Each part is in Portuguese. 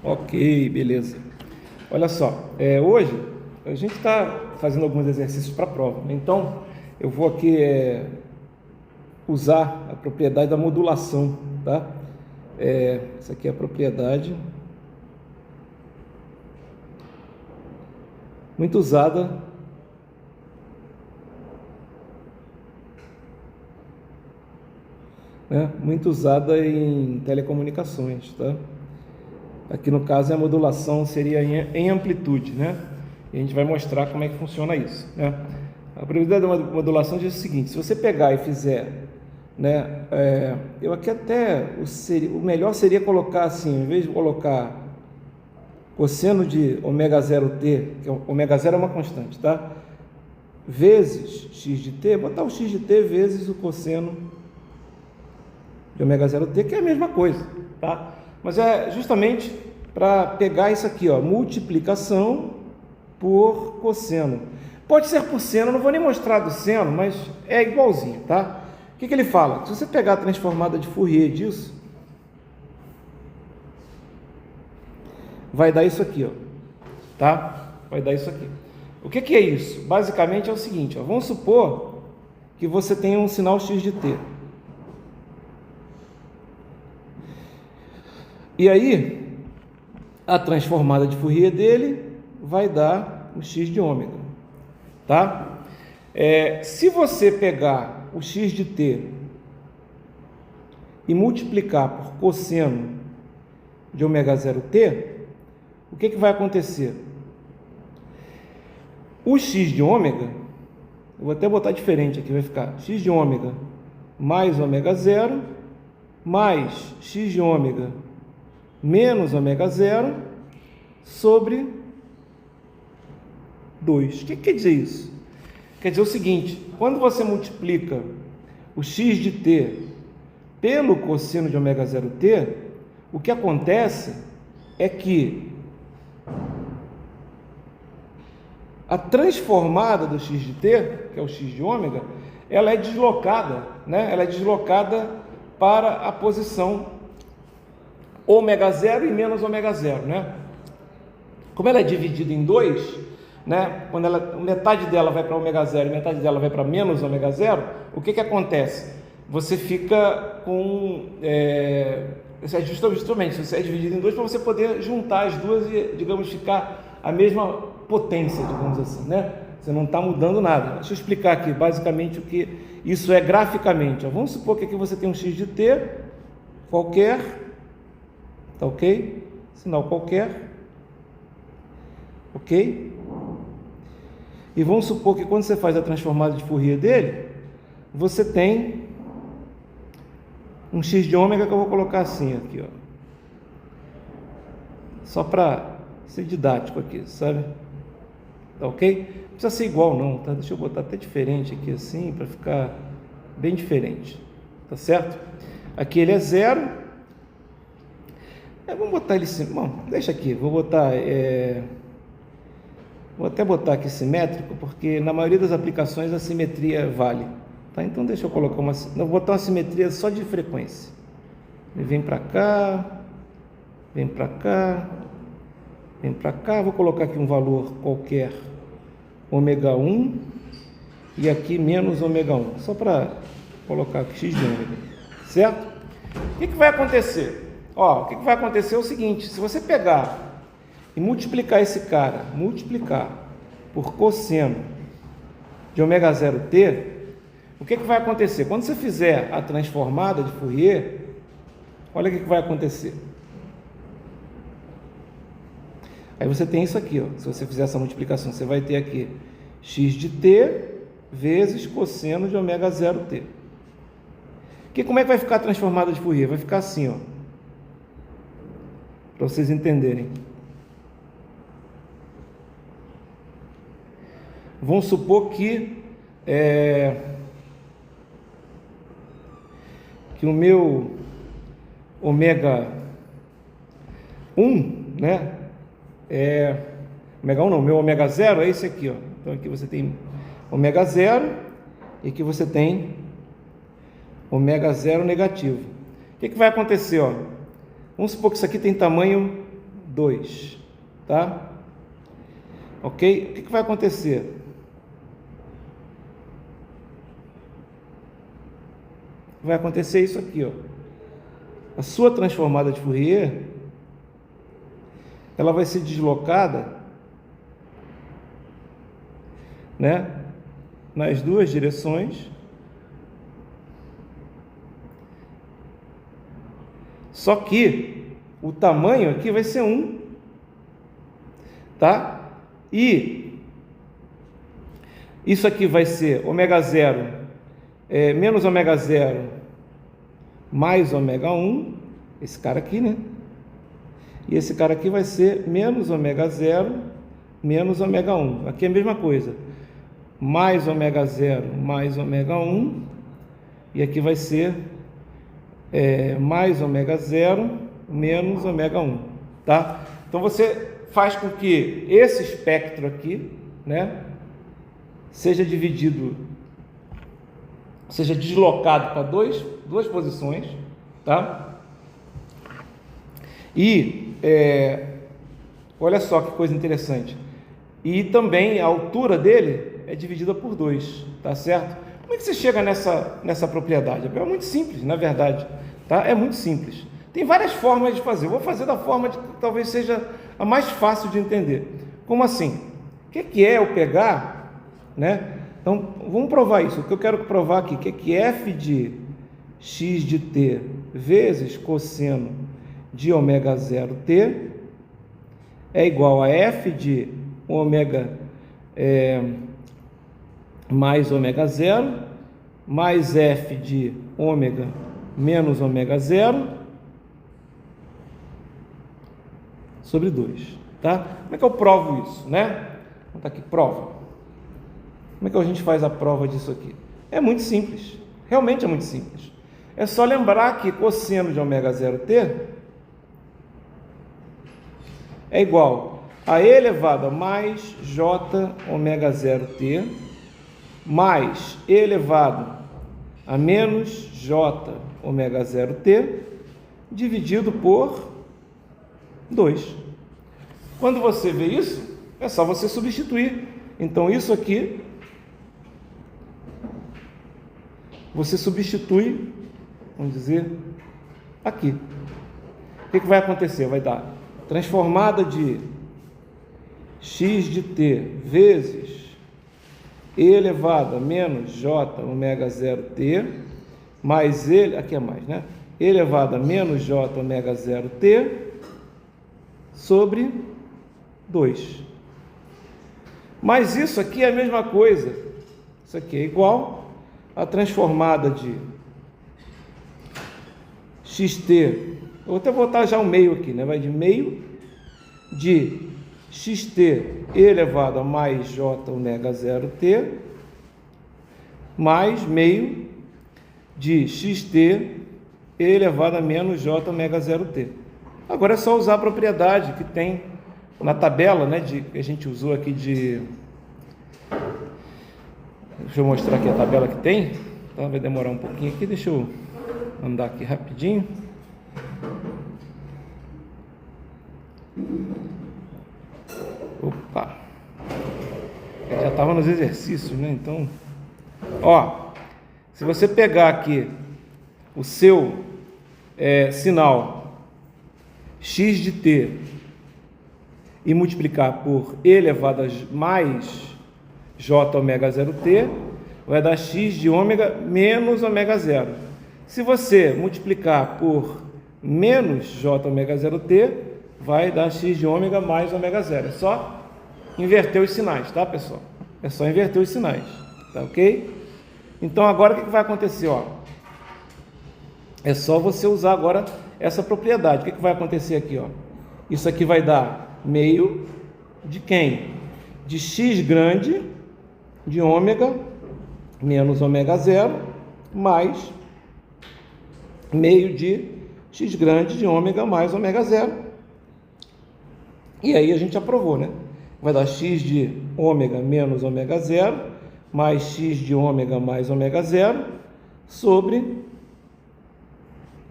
Ok, beleza. Olha só, hoje a gente está fazendo alguns exercícios para a prova, né? Então eu vou aqui usar a propriedade da modulação, tá? Essa aqui é a propriedade muito usada muito usada em telecomunicações, tá? Aqui no caso a modulação seria em amplitude, né? E a gente vai mostrar como é que funciona isso, né? A probabilidade da modulação diz o seguinte: se você pegar e fizer, né? Eu aqui até o melhor seria colocar assim, em vez de colocar cosseno de ômega 0t, que ômega 0 é uma constante, tá? Vezes x de t, botar o x de t vezes o cosseno de ômega 0t, que é a mesma coisa, tá? Mas é justamente para pegar isso aqui, ó, multiplicação por cosseno. Pode ser por seno, eu não vou nem mostrar do seno, mas é igualzinho, tá? O que ele fala? Se você pegar a transformada de Fourier disso, vai dar isso aqui, ó, tá? Vai dar isso aqui. O que é isso? Basicamente é o seguinte, ó, vamos supor que você tenha um sinal x de t. E aí, a transformada de Fourier dele vai dar o x de ômega, tá? Se você pegar o x de t e multiplicar por cosseno de ômega 0t, o que vai acontecer? O x de ômega, eu vou até botar diferente aqui, vai ficar x de ômega mais ômega 0 mais x de ômega menos ômega 0 sobre 2. O que quer dizer isso? Quer dizer o seguinte: quando você multiplica o x de t pelo cosseno de ômega 0t, o que acontece é que a transformada do x de t, que é o x de ômega, ela é deslocada, né? Ela é deslocada para a posição ômega 0 e menos ômega 0, né? Como ela é dividida em 2, né? Quando metade dela vai para ômega 0 e metade dela vai para menos ômega 0, o que acontece? Você fica com... justamente, você é dividido em 2 para você poder juntar as duas e, digamos, ficar a mesma potência, digamos assim, né? Você não está mudando nada. Deixa eu explicar aqui, basicamente, o que isso é graficamente. Vamos supor que aqui você tem um x de t qualquer, tá ok? Sinal qualquer, ok? E vamos supor que quando você faz a transformada de Fourier dele, você tem um x de ômega que eu vou colocar assim aqui, ó, só para ser didático aqui, sabe? Tá ok? Não precisa ser igual não, tá? Deixa eu botar até diferente aqui assim, para ficar bem diferente, tá certo? Aqui ele é 0. Vamos botar ele assim, bom, deixa aqui, vou botar, vou até botar aqui simétrico, porque na maioria das aplicações a simetria vale, tá? Então deixa eu colocar vou botar uma simetria só de frequência. Ele vem para cá, vem para cá, vem para cá, vou colocar aqui um valor qualquer, ômega 1, e aqui menos ômega 1, só para colocar aqui x de ômega, certo? O que vai acontecer? Ó, o que vai acontecer é o seguinte: se você pegar e multiplicar esse cara, multiplicar por cosseno de ômega 0t, o que vai acontecer? Quando você fizer a transformada de Fourier, olha o que vai acontecer. Aí você tem isso aqui, ó. Se você fizer essa multiplicação, você vai ter aqui x de t vezes cosseno de ômega 0t. Como é que vai ficar a transformada de Fourier? Vai ficar assim, ó, para vocês entenderem. Vamos supor que o meu ômega 1, né? Ômega 1 não, meu ômega 0 é esse aqui, ó. Então aqui você tem ômega 0 e aqui você tem ômega 0 negativo. O que vai acontecer, ó? Vamos supor que isso aqui tem tamanho 2, tá? Ok? O que vai acontecer? Vai acontecer isso aqui, ó. A sua transformada de Fourier, ela vai ser deslocada, né, nas duas direções, só que o tamanho aqui vai ser 1, tá? E isso aqui vai ser ômega 0 menos ômega 0 mais ômega 1, esse cara aqui, né? E esse cara aqui vai ser menos ômega 0 menos ômega 1. Aqui é a mesma coisa. Mais ômega 0 mais ômega 1. E aqui vai ser mais ômega 0 menos ômega 1. Tá? Então você faz com que esse espectro aqui, né, seja deslocado para duas posições, tá? E olha só que coisa interessante. E também a altura dele é dividida por 2, tá certo? Como é que você chega nessa propriedade? É muito simples, na verdade, tá? É muito simples. Tem várias formas de fazer. Eu vou fazer da forma que talvez seja a mais fácil de entender. Como assim? O que é eu pegar, né? Então, vamos provar isso. O que eu quero provar aqui, que f de x de t vezes cosseno de ômega 0t é igual a f de ômega mais ômega 0 mais f de ômega menos ômega 0 sobre 2, tá? Como é que eu provo isso, né? Vamos tá aqui, prova. Como é que a gente faz a prova disso aqui? É muito simples, realmente é muito simples. É só lembrar que cosseno de ômega 0t é igual a e elevado a mais j ômega 0t mais e elevado a menos j ômega 0t dividido por 2. Quando você vê isso, é só você substituir. Então isso aqui você substitui, vamos dizer, aqui. O que vai acontecer? Vai dar transformada de x de t vezes e elevado a menos j ômega 0t mais aqui é mais, né? E elevado a menos j ômega 0t sobre 2. Mas isso aqui é a mesma coisa. Isso aqui é igual a transformada de xt, eu vou até botar já o meio aqui, né? Vai de meio de xt elevado a mais j ômega 0t mais meio de xt elevado a menos j ômega 0t. Agora é só usar a propriedade que tem na tabela, né, que a gente usou aqui de... Deixa eu mostrar aqui a tabela que tem, tá? Vai demorar um pouquinho aqui, deixa eu andar aqui rapidinho. Opa! Já estava nos exercícios, né? Então, ó, se você pegar aqui o seu sinal x de t e multiplicar por e elevado a mais j ômega 0t, vai dar x de ômega menos ômega 0. Se você multiplicar por menos j ômega 0t, vai dar x de ômega mais ômega 0. É só inverter os sinais, tá, pessoal? É só inverter os sinais, tá ok? Então agora o que vai acontecer, ó? É só você usar agora essa propriedade. O que vai acontecer aqui, ó? Isso aqui vai dar meio de quem? De x grande de ômega menos ômega 0 mais meio de x grande de ômega mais ômega 0. E aí a gente aprovou, né? Vai dar x de ômega menos ômega 0 mais x de ômega mais ômega 0 sobre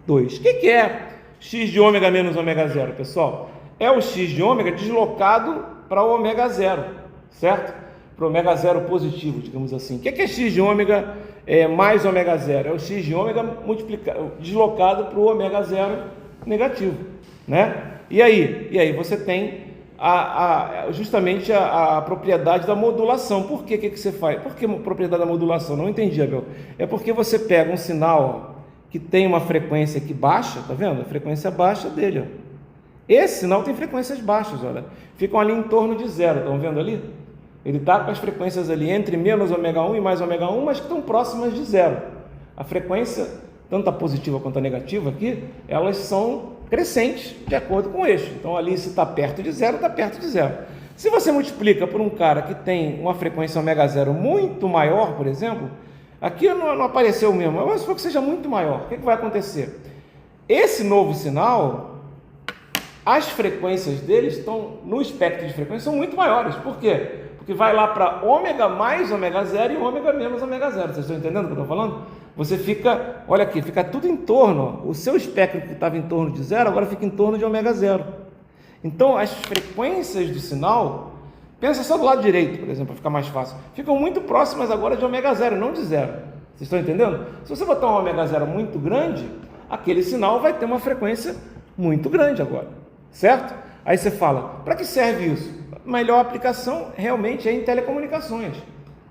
2. O que é x de ômega menos ômega 0, pessoal? é o x de ômega deslocado para o ômega zero, certo? Para o ômega zero positivo, digamos assim. O que é x de ômega mais ômega zero? É o x de ômega deslocado para o ômega zero negativo, né? E aí você tem justamente a propriedade da modulação. Por que você faz? Por que propriedade da modulação? Não entendi, Abel. É porque você pega um sinal que tem uma frequência aqui baixa, tá vendo? A frequência baixa dele, ó. Esse sinal tem frequências baixas, olha. Ficam ali em torno de zero, estão vendo ali? Ele está com as frequências ali entre menos ômega 1 e mais ômega 1, mas que estão próximas de zero. A frequência, tanto a positiva quanto a negativa aqui, elas são crescentes de acordo com o eixo. Então ali se está perto de zero, está perto de zero. Se você multiplica por um cara que tem uma frequência ômega zero muito maior, por exemplo, aqui não apareceu mesmo, mas se for que seja muito maior, o que vai acontecer? Esse novo sinal, as frequências deles estão no espectro de frequência são muito maiores. Por quê? Porque vai lá para ômega mais ômega zero e ômega menos ômega zero. Vocês estão entendendo o que eu estou falando? Você fica, olha aqui, fica tudo em torno, ó, o seu espectro que estava em torno de zero, agora fica em torno de ômega zero. Então, as frequências do sinal, pensa só do lado direito, por exemplo, para ficar mais fácil, ficam muito próximas agora de ômega zero, não de zero. Vocês estão entendendo? Se você botar um ômega zero muito grande, aquele sinal vai ter uma frequência muito grande agora, certo? Aí você fala, para que serve isso? A melhor aplicação realmente é em telecomunicações,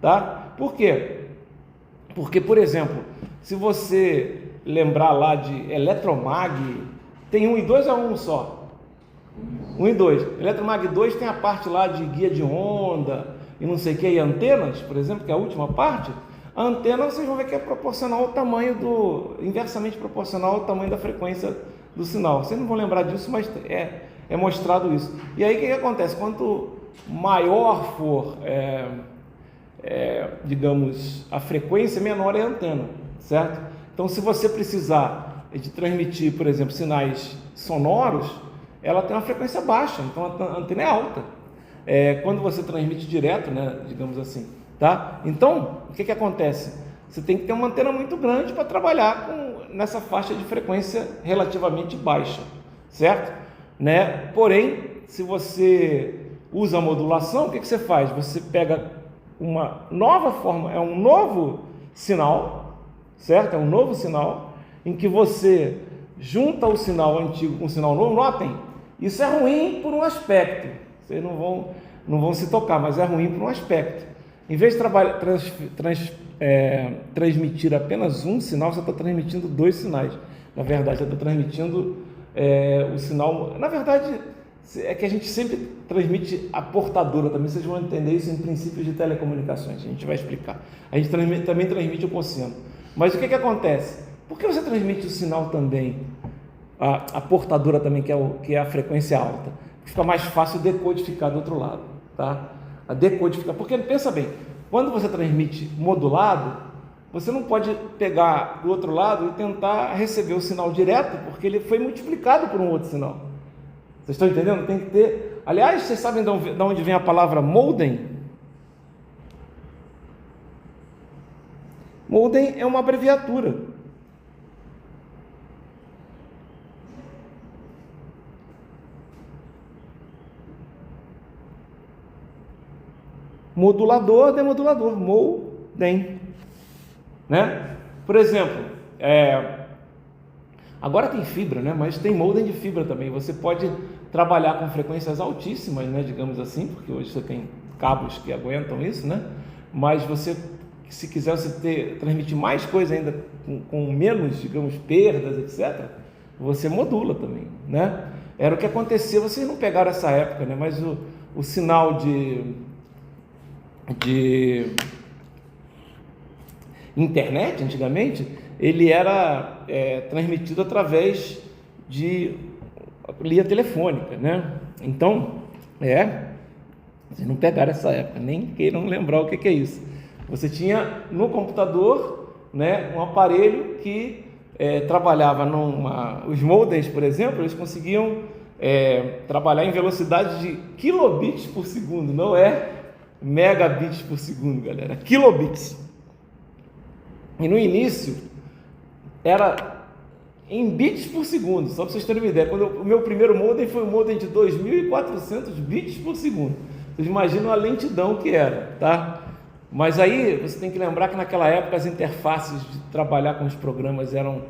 tá? Por quê? Porque, por exemplo, se você lembrar lá de eletromag, tem 1 e 2 é um só. 1 e 2. Eletromag 2 tem a parte lá de guia de onda e não sei o que, e antenas, por exemplo, que é a última parte. A antena vocês vão ver que é proporcional ao tamanho inversamente proporcional ao tamanho da frequência do sinal. Vocês não vão lembrar disso, mas é mostrado isso. E aí o que acontece? Quanto maior for, digamos, a frequência, menor é a antena, certo? Então, se você precisar de transmitir, por exemplo, sinais sonoros, ela tem uma frequência baixa, então a antena é alta. Quando você transmite direto, né, digamos assim, tá? Então, o que acontece? Você tem que ter uma antena muito grande para trabalhar nessa faixa de frequência relativamente baixa, certo? Né? Porém, se você usa a modulação, o que você faz? Você pega uma nova forma, é um novo sinal, certo? É um novo sinal em que você junta o sinal antigo com o sinal novo. Notem, isso é ruim por um aspecto. Vocês não vão se tocar, mas é ruim por um aspecto. Em vez de transmitir apenas um sinal, você está transmitindo 2 sinais. Na verdade, você está transmitindo o sinal. Na verdade, é que a gente sempre transmite a portadora também. Vocês vão entender isso em princípios de telecomunicações. A gente vai explicar. A gente também transmite o cosseno. Mas o que acontece? Por que você transmite o sinal também, a portadora também, que é a frequência alta? Fica mais fácil decodificar do outro lado, tá? A decodificar, porque pensa bem, quando você transmite modulado, você não pode pegar do outro lado e tentar receber o sinal direto, porque ele foi multiplicado por um outro sinal. Vocês estão entendendo? Tem que ter... Aliás, vocês sabem de onde vem a palavra modem? Modem é uma abreviatura. Modulador, demodulador, modem, né? Por exemplo, agora tem fibra, né? Mas tem modem de fibra também. Você pode trabalhar com frequências altíssimas, né? Digamos assim, porque hoje você tem cabos que aguentam isso, né? Mas você, se quiser transmitir mais coisa ainda com menos, digamos, perdas, etc., você modula também, né? Era o que acontecia. Vocês não pegaram essa época, né? Mas o sinal de internet, antigamente, ele era transmitido através de linha telefônica, né? Então, vocês não pegaram essa época, nem queiram lembrar o que é isso. Você tinha no computador, né, um aparelho que trabalhava os modems, por exemplo, eles conseguiam trabalhar em velocidade de kilobits por segundo, não é megabits por segundo, galera, kilobits. E no início era em bits por segundo, só para vocês terem uma ideia. O meu primeiro modem foi um modem de 2.400 bits por segundo. Vocês imaginam a lentidão que era, tá? Mas aí você tem que lembrar que naquela época as interfaces de trabalhar com os programas eram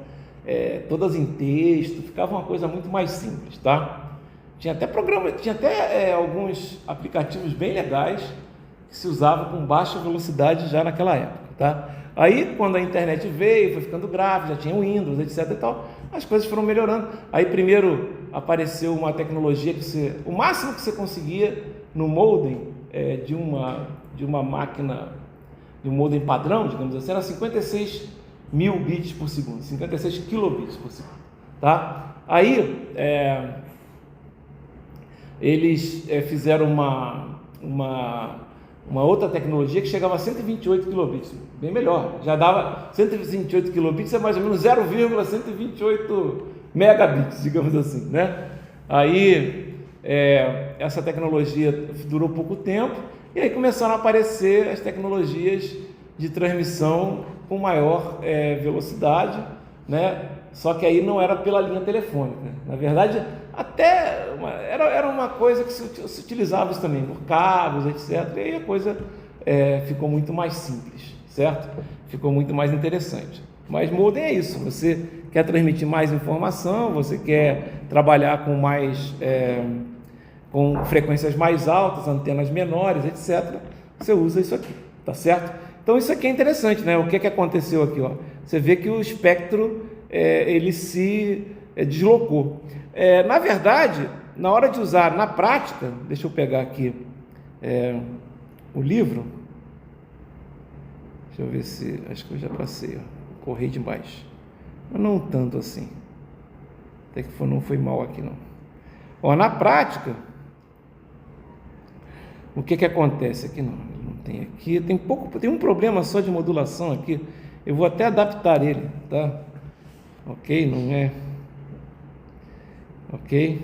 todas em texto, ficava uma coisa muito mais simples, tá? Tinha até alguns aplicativos bem legais que se usavam com baixa velocidade já naquela época, tá? Aí, quando a internet veio, foi ficando gráfico, já tinha o Windows, etc e tal, as coisas foram melhorando. Aí, primeiro, apareceu uma tecnologia que o máximo que você conseguia no modem de uma máquina, de um modem padrão, digamos assim, era 56 mil bits por segundo, 56 kilobits por segundo, tá? Aí, eles fizeram uma outra tecnologia que chegava a 128 kilobits, bem melhor, já dava 128 kilobits, é mais ou menos 0,128 megabits, digamos assim, né? Aí, essa tecnologia durou pouco tempo, e aí começaram a aparecer as tecnologias de transmissão com maior velocidade, né? Só que aí não era pela linha telefônica, na verdade, era uma coisa que se utilizava isso também, por cabos, etc. E aí a coisa ficou muito mais simples, certo? Ficou muito mais interessante. Mas modem é isso, você quer transmitir mais informação, você quer trabalhar com frequências mais altas, antenas menores, etc. Você usa isso aqui, tá certo? Então isso aqui é interessante, né? O que aconteceu aqui, ó? Você vê que o espectro ele se deslocou. Na verdade, na hora de usar na prática, deixa eu pegar aqui o livro, deixa eu ver se, acho que eu já passei, ó, corri demais, mas não tanto assim, até que não foi mal aqui não. Ó, na prática, o que acontece aqui? Não tem aqui, tem um problema só de modulação aqui, eu vou até adaptar ele, tá? Ok, não é? Ok.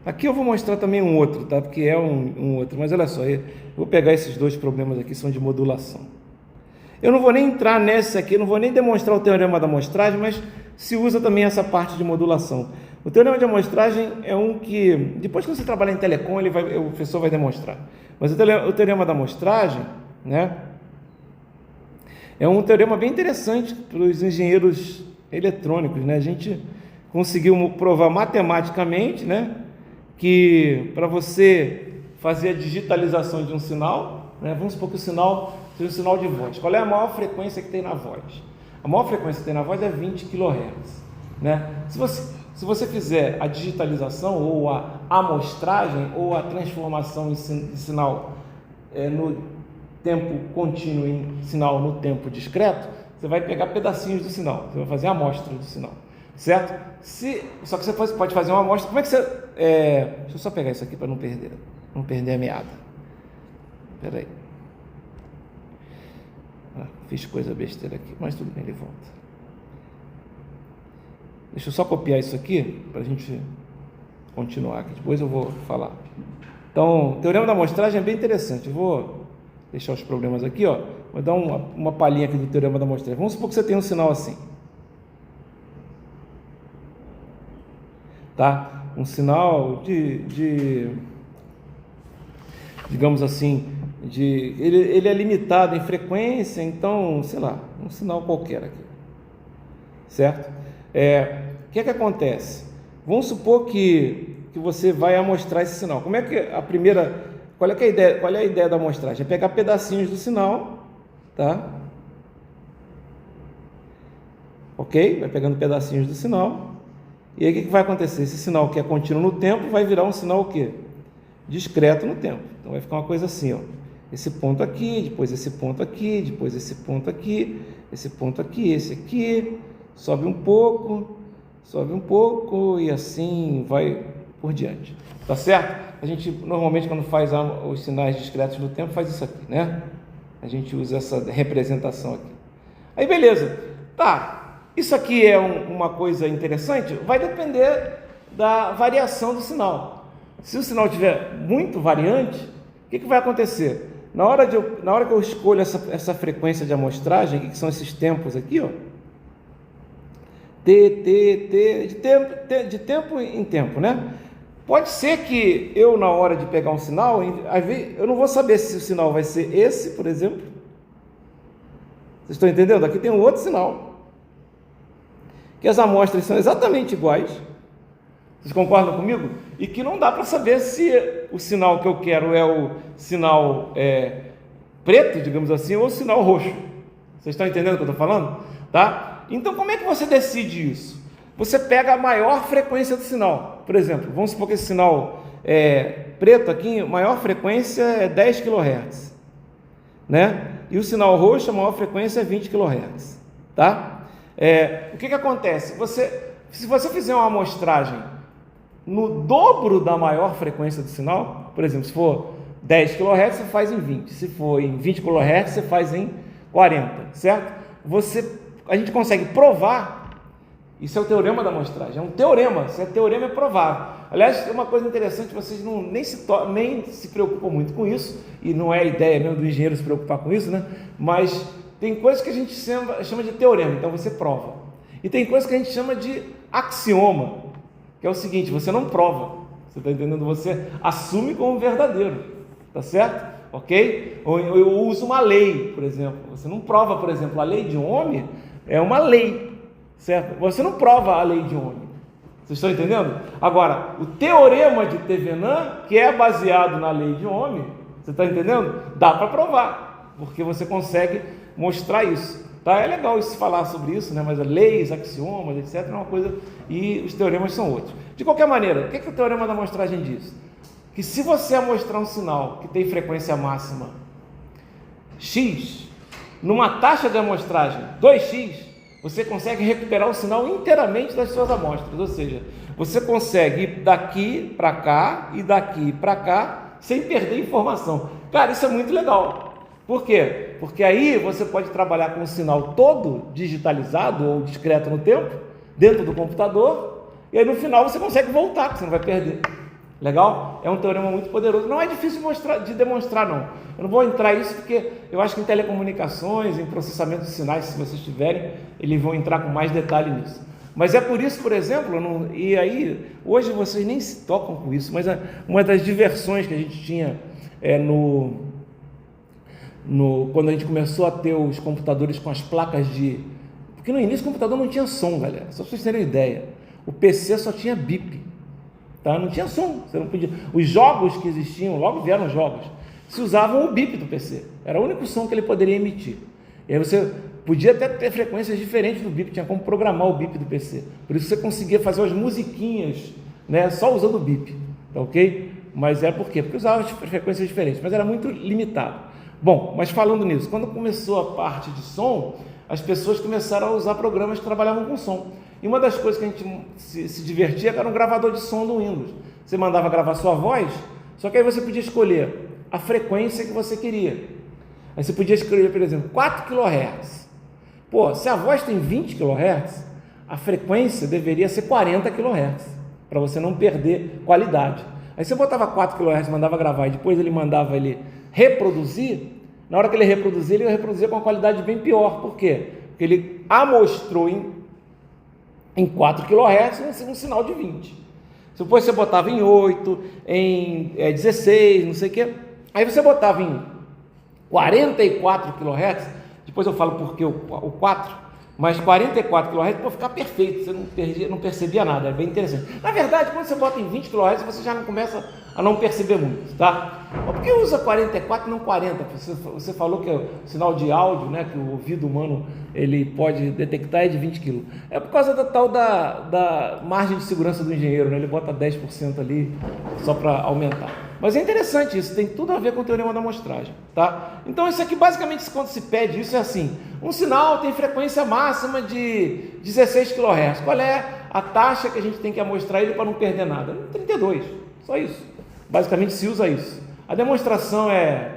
Aqui eu vou mostrar também um outro, tá? Porque é um outro, mas olha só, eu vou pegar esses dois problemas aqui, são de modulação. Eu não vou nem entrar nessa aqui, não vou nem demonstrar o teorema da amostragem, mas se usa também essa parte de modulação. O teorema de amostragem é um que, depois que você trabalhar em telecom, o professor vai demonstrar. Mas o teorema da amostragem, né? É um teorema bem interessante para os engenheiros eletrônicos, né? A gente conseguiu provar matematicamente, né, que para você fazer a digitalização de um sinal, né, vamos supor que o sinal seja um sinal de voz. Qual é a maior frequência que tem na voz? A maior frequência que tem na voz é 20 kHz, né? Se você fizer a digitalização ou a amostragem ou a transformação de sinal no tempo contínuo em sinal no tempo discreto, você vai pegar pedacinhos do sinal, você vai fazer a amostra do sinal, certo? Só que você pode fazer uma amostra. Como é que você... deixa eu só pegar isso aqui para não perder a meada. Espera aí. Fiz coisa besteira aqui, mas tudo bem, ele volta. Deixa eu só copiar isso aqui para a gente continuar aqui, depois eu vou falar. Então, o teorema da amostragem é bem interessante. Eu vou deixar os problemas aqui, ó. Vou dar uma palhinha aqui do teorema da amostragem. Vamos supor que você tem um sinal assim, tá? Um sinal digamos assim, ele é limitado em frequência, então, sei lá, um sinal qualquer aqui, certo? O que acontece? Vamos supor que você vai amostrar esse sinal. Como é que qual é a ideia da amostragem? É pegar pedacinhos do sinal, tá? Ok? Vai pegando pedacinhos do sinal. E aí o que vai acontecer? Esse sinal que é contínuo no tempo vai virar um sinal o quê? Discreto no tempo. Então vai ficar uma coisa assim, ó. Esse ponto aqui, depois esse ponto aqui, depois esse ponto aqui, esse ponto aqui, esse aqui, sobe um pouco e assim vai por diante. Tá certo? A gente normalmente quando faz os sinais discretos no tempo faz isso aqui, né? A gente usa essa representação aqui. Aí beleza. Tá. Isso aqui é uma coisa interessante? Vai depender da variação do sinal. Se o sinal tiver muito variante, o que vai acontecer? Na hora que eu escolho essa frequência de amostragem, que são esses tempos aqui, ó, de tempo em tempo, né? Pode ser que eu, na hora de pegar um sinal, às vezes, eu não vou saber se o sinal vai ser esse, por exemplo. Vocês estão entendendo? Aqui tem um outro sinal, que as amostras são exatamente iguais. Vocês concordam comigo? E que não dá para saber se o sinal que eu quero é o sinal preto, digamos assim, ou o sinal roxo. Vocês estão entendendo o que eu estou falando? Tá? Então, como é que você decide isso? Você pega a maior frequência do sinal. Por exemplo, vamos supor que esse sinal preto aqui, a maior frequência é 10 kHz, né? E o sinal roxo, a maior frequência é 20 kHz, tá? O que acontece? Se você fizer uma amostragem no dobro da maior frequência do sinal, por exemplo, se for 10 kHz, você faz em 20. Se for em 20 kHz, você faz em 40, certo? A gente consegue provar. Isso é o teorema da amostragem, é um teorema, se é teorema é provável. Aliás, é uma coisa interessante, vocês nem se preocupam muito com isso, e não é a ideia mesmo do engenheiro se preocupar com isso, né? Mas tem coisas que a gente chama de teorema, então você prova. E tem coisas que a gente chama de axioma, que é o seguinte, você não prova, você está entendendo? Você assume como verdadeiro, tá certo? Ok? Ou eu uso uma lei, por exemplo, você não prova, por exemplo, a lei de Ohm é uma lei, certo? Você não prova a lei de Ohm. Vocês estão entendendo? Agora, o teorema de Thevenin, que é baseado na lei de Ohm, você está entendendo? Dá para provar, porque você consegue mostrar isso. Tá? É legal isso falar sobre isso, né? Mas leis, axiomas, etc. é uma coisa, e os teoremas são outros. De qualquer maneira, o que o teorema da amostragem diz? Que se você amostrar um sinal que tem frequência máxima x, numa taxa de amostragem 2x, você consegue recuperar o sinal inteiramente das suas amostras, ou seja, você consegue ir daqui para cá e daqui para cá sem perder informação. Cara, isso é muito legal. Por quê? Porque aí você pode trabalhar com o sinal todo digitalizado ou discreto no tempo, dentro do computador, e aí no final você consegue voltar, porque você não vai perder. Legal? É um teorema muito poderoso. Não é difícil de demonstrar, não. Eu não vou entrar nisso porque eu acho que em telecomunicações, em processamento de sinais, se vocês tiverem, eles vão entrar com mais detalhe nisso. Mas é por isso, por exemplo, e aí, hoje vocês nem se tocam com isso, mas uma das diversões que a gente tinha quando a gente começou a ter os computadores com as placas de... Porque no início o computador não tinha som, galera, só para vocês terem uma ideia. O PC só tinha bip, tá? Não tinha som, você não podia... Os jogos que existiam, logo vieram jogos, se usavam o bip do PC, era o único som que ele poderia emitir. E aí você podia até ter frequências diferentes do bip, tinha como programar o bip do PC. Por isso você conseguia fazer as musiquinhas, né, só usando o bip, tá ok? Mas é por quê? Porque usava frequências diferentes, mas era muito limitado. Bom, mas falando nisso, quando começou a parte de som, as pessoas começaram a usar programas que trabalhavam com som. E uma das coisas que a gente se divertia era um gravador de som do Windows. Você mandava gravar sua voz, só que aí você podia escolher a frequência que você queria. Aí você podia escolher, por exemplo, 4 kHz. Pô, se a voz tem 20 kHz, a frequência deveria ser 40 kHz, para você não perder qualidade. Aí você botava 4 kHz, mandava gravar, e depois ele mandava ele reproduzir. Na hora que ele reproduzia, ele ia reproduzir com uma qualidade bem pior. Por quê? Porque ele amostrou em 4 kHz um sinal de 20. Depois você botava em 8, em 16, não sei o que. Aí você botava em 44 kHz, depois eu falo porque o 4, mas 44 kHz para ficar perfeito, você não percebia nada, é bem interessante. Na verdade, quando você bota em 20 kHz, você já não começa a não perceber muito, tá? Mas por que usa 44 e não 40? Você falou que o sinal de áudio, né, que o ouvido humano ele pode detectar é de 20 kg. É por causa da margem de segurança do engenheiro, né? Ele bota 10% ali só para aumentar. Mas é interessante isso, tem tudo a ver com o teorema da amostragem, tá? Então isso aqui basicamente quando se pede isso é assim, um sinal tem frequência máxima de 16 kHz, qual é a taxa que a gente tem que amostrar ele para não perder nada? 32, só isso, basicamente se usa isso. A demonstração é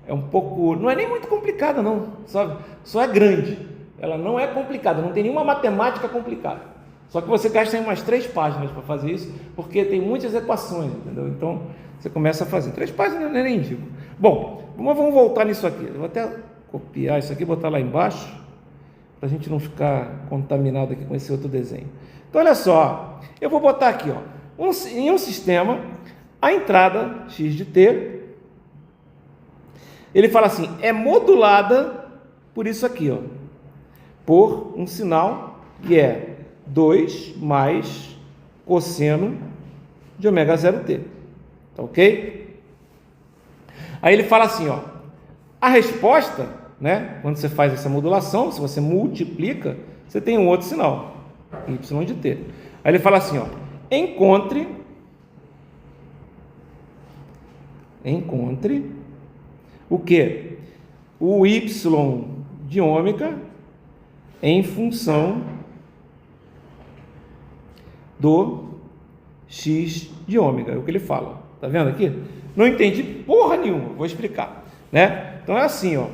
um pouco, não é nem muito complicada não, sabe? Só é grande, ela não é complicada, não tem nenhuma matemática complicada. Só que você gasta umas 3 páginas para fazer isso, porque tem muitas equações, entendeu? Então, você começa a fazer. 3 páginas eu nem digo. Bom, vamos voltar nisso aqui. Eu vou até copiar isso aqui, botar lá embaixo, para a gente não ficar contaminado aqui com esse outro desenho. Então, olha só, eu vou botar aqui, ó, em um sistema, a entrada x de t, ele fala assim, é modulada por isso aqui, ó, por um sinal que é 2 mais cosseno de ômega 0t, tá ok? Aí ele fala assim, ó, a resposta, né, quando você faz essa modulação, se você multiplica, você tem um outro sinal, y de t. Aí ele fala assim, ó, encontre o que? O y de ômega em função do x de ômega, é o que ele fala, tá vendo aqui? Não entendi porra nenhuma, vou explicar, né? Então é assim, ó,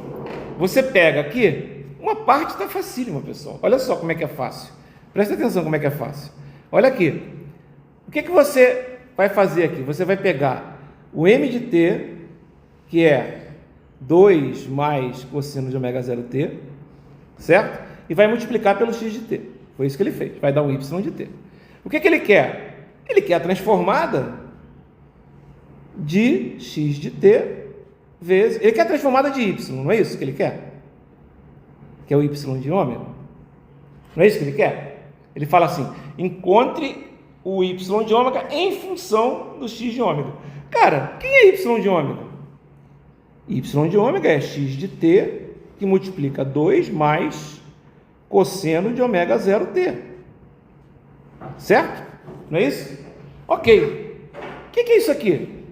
você pega aqui, uma parte está facílima, pessoal, olha só como é que é fácil, presta atenção como é que é fácil, olha aqui, o que você vai fazer aqui? Você vai pegar o m de t, que é 2 mais cosseno de ômega 0t, certo? E vai multiplicar pelo x de t, foi isso que ele fez, vai dar um y de t. O que ele quer? Ele quer a transformada de x de t vezes... Ele quer a transformada de y, não é isso que ele quer? Que é o y de ômega. Não é isso que ele quer? Ele fala assim, encontre o y de ômega em função do x de ômega. Cara, quem é y de ômega? Y de ômega é x de t, que multiplica 2 mais cosseno de ômega 0t. Certo? Não é isso? Ok. O que é isso aqui?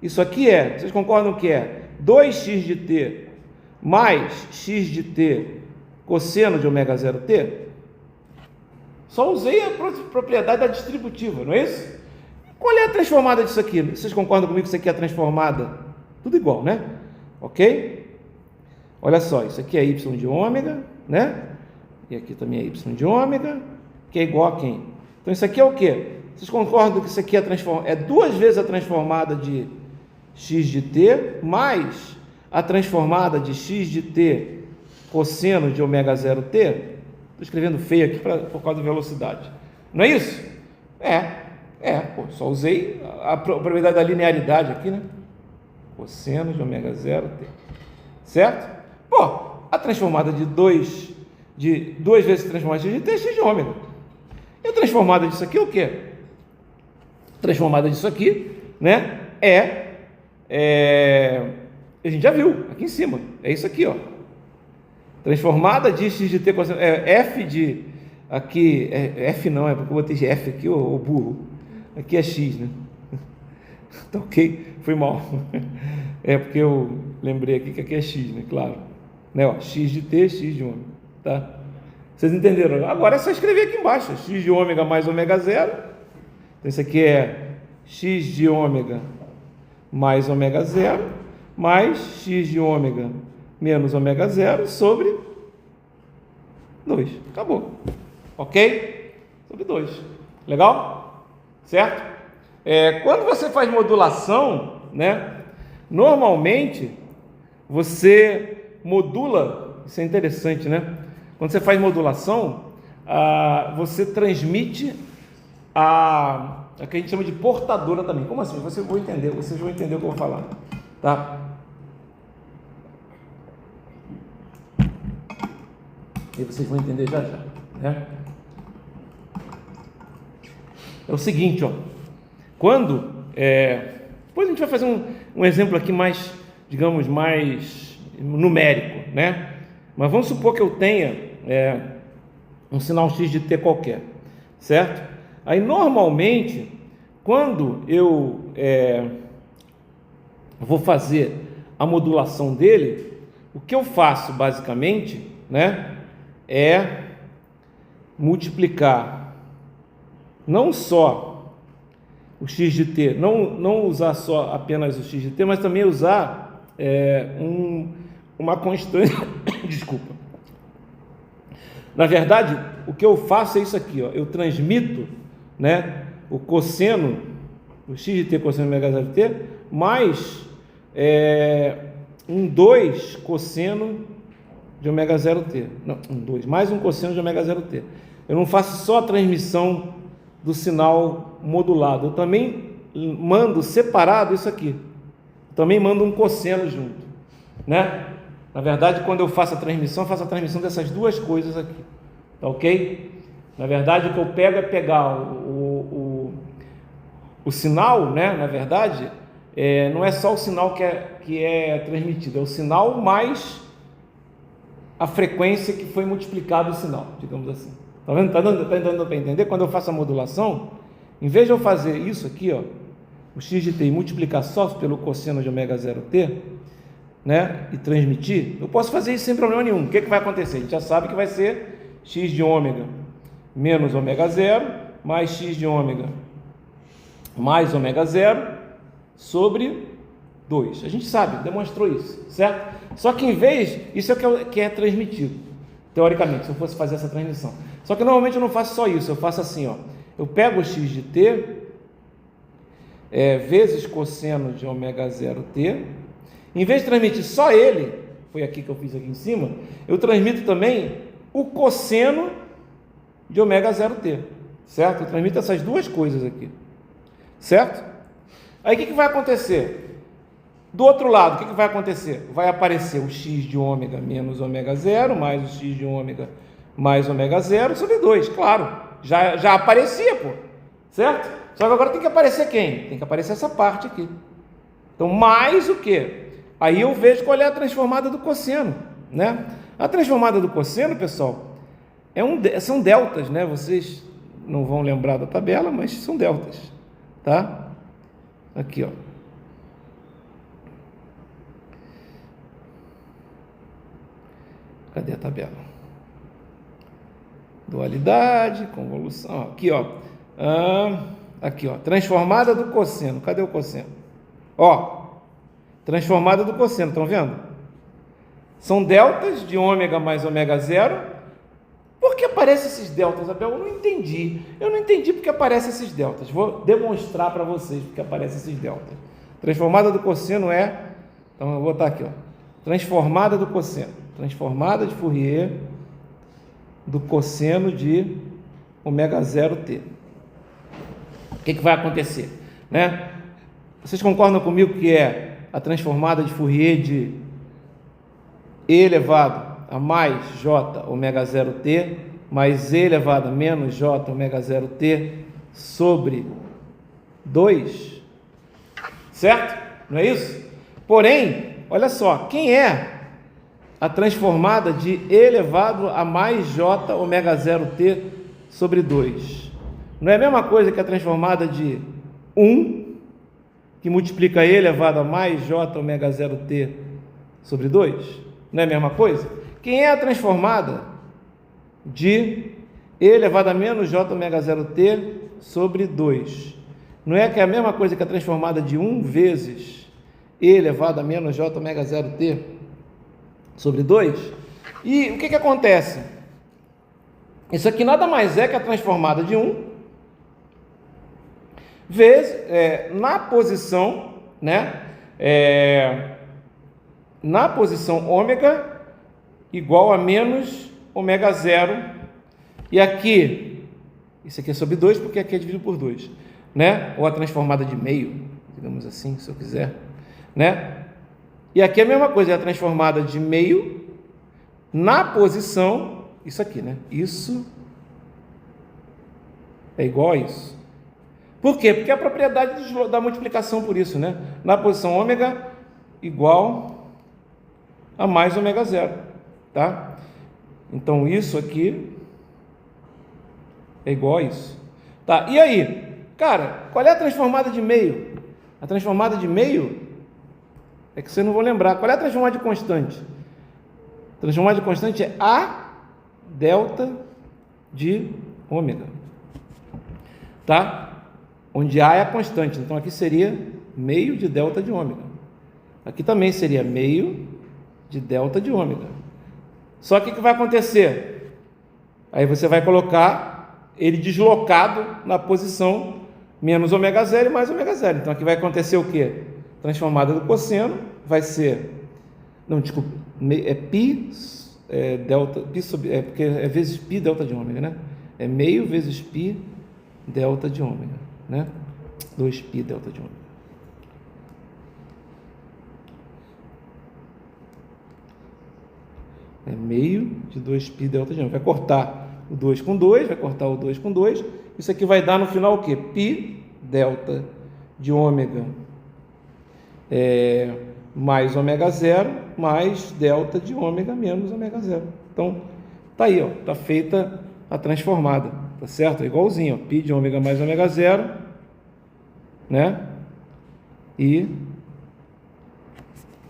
Isso aqui é, vocês concordam que é 2x de t mais x de t cosseno de ômega 0t? Só usei a propriedade da distributiva, não é isso? Qual é a transformada disso aqui? Vocês concordam comigo que isso aqui é a transformada? Tudo igual, né? Ok? Olha só, isso aqui é y de ômega, né? E aqui também é y de ômega, que é igual a quem? Então isso aqui é o quê? Vocês concordam que isso aqui é duas vezes a transformada de x de t mais a transformada de x de t cosseno de ômega 0t? Estou escrevendo feio aqui por causa da velocidade. Não é isso? Só usei a propriedade da linearidade aqui, né? Cosseno de ômega 0t. Certo? A transformada de duas vezes a transformada de x de t é x de ômega. E a transformada disso aqui é o quê? A transformada disso aqui, né, a gente já viu aqui em cima, é isso aqui, ó. Transformada de x de t, f de, aqui, f não, é porque eu botei f aqui, o burro, aqui é x, né? Tá ok? Foi mal. É porque eu lembrei aqui que aqui é x, né? Claro. Né? Ó, x de t, x de ômega, tá? Vocês entenderam? Agora é só escrever aqui embaixo, x de ômega mais ômega 0. Então isso aqui é x de ômega mais ômega 0, mais x de ômega menos ômega 0 sobre 2. Acabou. Ok? Sobre 2. Legal? Certo? Quando você faz modulação, né? Normalmente você modula, isso é interessante, né? Quando você faz modulação, você transmite a que a gente chama de portadora também. Como assim? Vocês vão entender o que eu vou falar, tá? E vocês vão entender já, né? É o seguinte, ó. Quando depois a gente vai fazer um exemplo aqui mais, digamos, mais numérico, né? Mas vamos supor que eu tenha um sinal x de t qualquer, certo? Aí normalmente, quando eu vou fazer a modulação dele, o que eu faço basicamente, né, é multiplicar não só o x de t, não usar só apenas o x de t, mas também usar uma constante, desculpa. Na verdade, o que eu faço é isso aqui, ó, eu transmito, né, o cosseno, o x de t cosseno de ômega 0t, mais 2 cosseno de ômega 0t. Não, 2, mais um cosseno de ômega 0t. Eu não faço só a transmissão do sinal modulado, eu também mando separado isso aqui. Eu também mando um cosseno junto, né? Na verdade, quando eu faço a transmissão dessas duas coisas aqui, tá ok? Na verdade, o que eu pego é pegar o sinal, né? Na verdade, não é só o sinal que é transmitido, é o sinal mais a frequência que foi multiplicado o sinal, digamos assim. Tá vendo? Tá dando para entender? Quando eu faço a modulação, em vez de eu fazer isso aqui, ó, o x de t e multiplicar só pelo cosseno de ômega 0t, né, e transmitir, eu posso fazer isso sem problema nenhum. O que vai acontecer? A gente já sabe que vai ser x de ômega menos ômega 0 mais x de ômega mais ômega 0 sobre 2. A gente sabe, demonstrou isso, certo? Só que em vez, isso é o que é transmitido, teoricamente, se eu fosse fazer essa transmissão. Só que normalmente eu não faço só isso, eu faço assim, ó. Eu pego o x de t vezes cosseno de ômega 0t. Em vez de transmitir só ele, foi aqui que eu fiz aqui em cima, eu transmito também o cosseno de ômega 0t, certo? Eu transmito essas duas coisas aqui, certo? Aí o que vai acontecer? Do outro lado, o que vai acontecer? Vai aparecer o x de ômega menos ômega 0, mais o x de ômega mais ômega 0 sobre 2, claro, já aparecia, pô, certo? Só que agora tem que aparecer quem? Tem que aparecer essa parte aqui. Então, mais o quê? Aí eu vejo qual é a transformada do cosseno, né? A transformada do cosseno, pessoal, são deltas, né? Vocês não vão lembrar da tabela, mas são deltas, tá? Aqui, ó. Cadê a tabela? Dualidade, convolução, aqui, ó. Aqui, ó, transformada do cosseno. Cadê o cosseno? Ó, transformada do cosseno, estão vendo? São deltas de ômega mais ômega 0. Por que aparecem esses deltas, Abel? Eu não entendi porque aparecem esses deltas. Vou demonstrar para vocês porque aparecem esses deltas. Transformada do cosseno então eu vou botar aqui, ó. Transformada do cosseno. Transformada de Fourier do cosseno de ômega 0t. O que vai acontecer, né? Vocês concordam comigo que é a transformada de Fourier de e elevado a mais j ômega 0t mais e elevado a menos j ômega 0t sobre 2, certo? Não é isso? Porém, olha só, quem é a transformada de e elevado a mais j ômega 0t sobre 2? Não é a mesma coisa que a transformada de 1, que multiplica e elevado a mais j ômega 0t sobre 2? Não é a mesma coisa? Quem é a transformada de e elevado a menos j ômega 0t sobre 2? Não é que é a mesma coisa que a transformada de 1 vezes e elevado a menos j ômega 0t sobre 2? E o que acontece? Isso aqui nada mais é que a transformada de 1 vezes, na posição, né? Na posição ômega igual a menos ômega 0. E aqui, isso aqui é sobre 2, porque aqui é dividido por 2, né? Ou a transformada de meio, digamos assim, se eu quiser, né? E aqui é a mesma coisa, é a transformada de meio na posição, isso aqui, né? Isso é igual a isso. Por quê? Porque é a propriedade da multiplicação por isso, né? Na posição ômega igual a mais ômega 0, tá? Então, isso aqui é igual a isso. Tá, e aí? Cara, qual é a transformada de meio? A transformada de meio é que vocês não vão lembrar. Qual é a transformada de constante? A transformada de constante é A delta de ômega, tá? Onde A é a constante, então aqui seria meio de delta de ômega. Aqui também seria meio de delta de ômega. Só que o que vai acontecer? Aí você vai colocar ele deslocado na posição menos ômega 0 e mais ômega 0. Então aqui vai acontecer o quê? Transformada do cosseno vai ser, não, desculpa, é π delta, porque é vezes π delta de ômega, né? É meio vezes π delta de ômega, né? 2π delta de ômega. É meio de 2π delta de ômega. Vai cortar o 2 com 2, vai cortar o 2 com 2. Isso aqui vai dar no final o quê? Π delta de ômega mais ômega zero mais delta de ômega menos ômega zero. Então, tá aí, ó, tá feita a transformada, tá certo? Igualzinho, ó, π de ômega mais ômega zero, né? E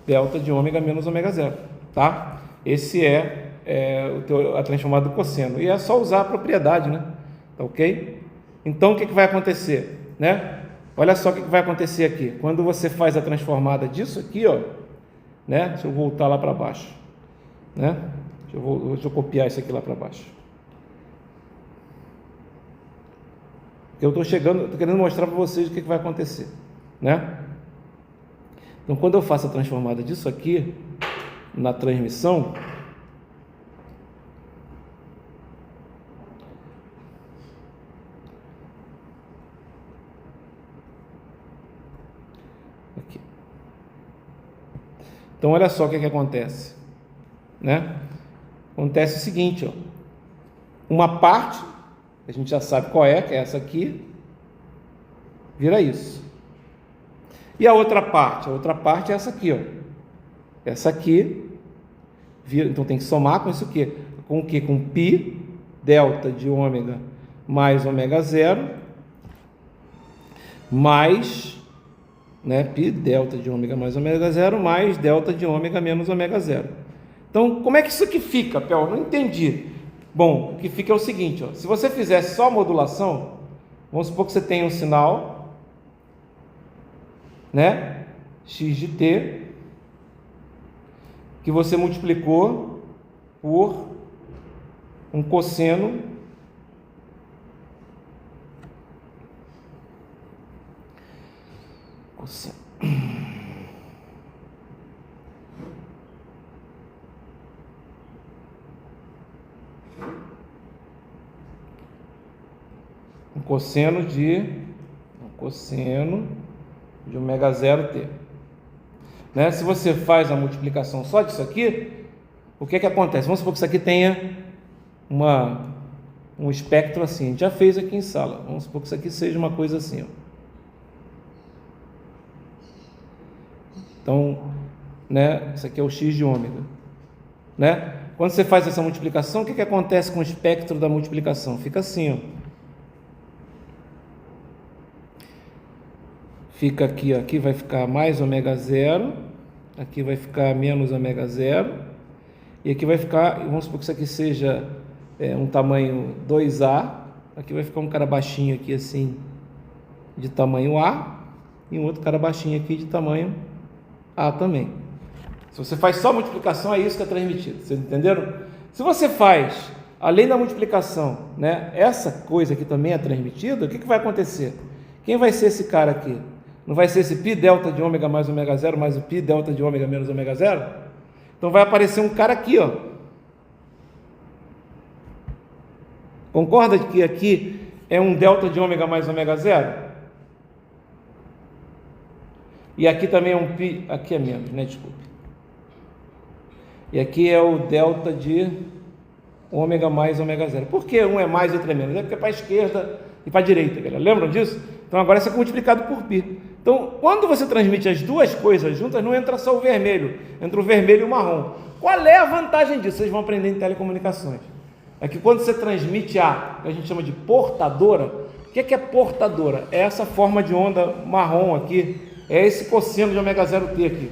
delta de ômega menos ômega zero, tá? Esse a transformada do cosseno. E é só usar a propriedade, né? Tá ok? Então, o que vai acontecer, né? Olha só o que vai acontecer aqui. Quando você faz a transformada disso aqui, ó, né? Deixa eu voltar lá para baixo, né? Deixa eu copiar isso aqui lá para baixo. Eu estou querendo mostrar para vocês o que vai acontecer, né? Então, quando eu faço a transformada disso aqui na transmissão, aqui. Então, olha só o que acontece, né? Acontece o seguinte, ó, uma parte, a gente já sabe qual que é essa aqui, vira isso. E a outra parte é essa aqui, ó. Essa aqui vira, então tem que somar com isso aqui, com o quê? Com π delta de ômega mais ômega zero mais, né, π delta de ômega mais ômega zero mais delta de ômega menos ômega zero. Então, como é que isso aqui fica, Pel? Não entendi. Bom, o que fica é o seguinte, ó, se você fizesse só a modulação, vamos supor que você tem um sinal, né, x de t, que você multiplicou por um cosseno cosseno de ômega zero t, né? Se você faz a multiplicação só disso aqui, o que acontece? Vamos supor que isso aqui tenha um espectro assim, a gente já fez aqui em sala, vamos supor que isso aqui seja uma coisa assim, ó. Então, né, isso aqui é o x de ômega, né? Quando você faz essa multiplicação, o que acontece com o espectro da multiplicação? Fica assim, ó. Fica aqui, ó, aqui vai ficar mais ômega zero, aqui vai ficar menos ômega zero, e aqui vai ficar, vamos supor que isso aqui seja um tamanho 2A, aqui vai ficar um cara baixinho aqui assim, de tamanho A, e um outro cara baixinho aqui de tamanho A também. Se você faz só multiplicação, é isso que é transmitido, vocês entenderam? Se você faz, além da multiplicação, né, essa coisa aqui também é transmitida, o que vai acontecer? Quem vai ser esse cara aqui? Não vai ser esse π delta de ômega mais ômega zero mais o π delta de ômega menos ômega zero? Então vai aparecer um cara aqui, ó. Concorda que aqui é um delta de ômega mais ômega zero? E aqui também é um π, aqui é menos, né? Desculpe. E aqui é o delta de ômega mais ômega zero. Por que um é mais e outro é menos? É porque é para a esquerda e para a direita, galera. Lembram disso? Então agora isso é multiplicado por π. Então, quando você transmite as duas coisas juntas, não entra só o vermelho, entra o vermelho e o marrom. Qual é a vantagem disso? Vocês vão aprender em telecomunicações. É que quando você transmite que a gente chama de portadora, o que é portadora? É essa forma de onda marrom aqui, é esse cosseno de ômega zero t aqui.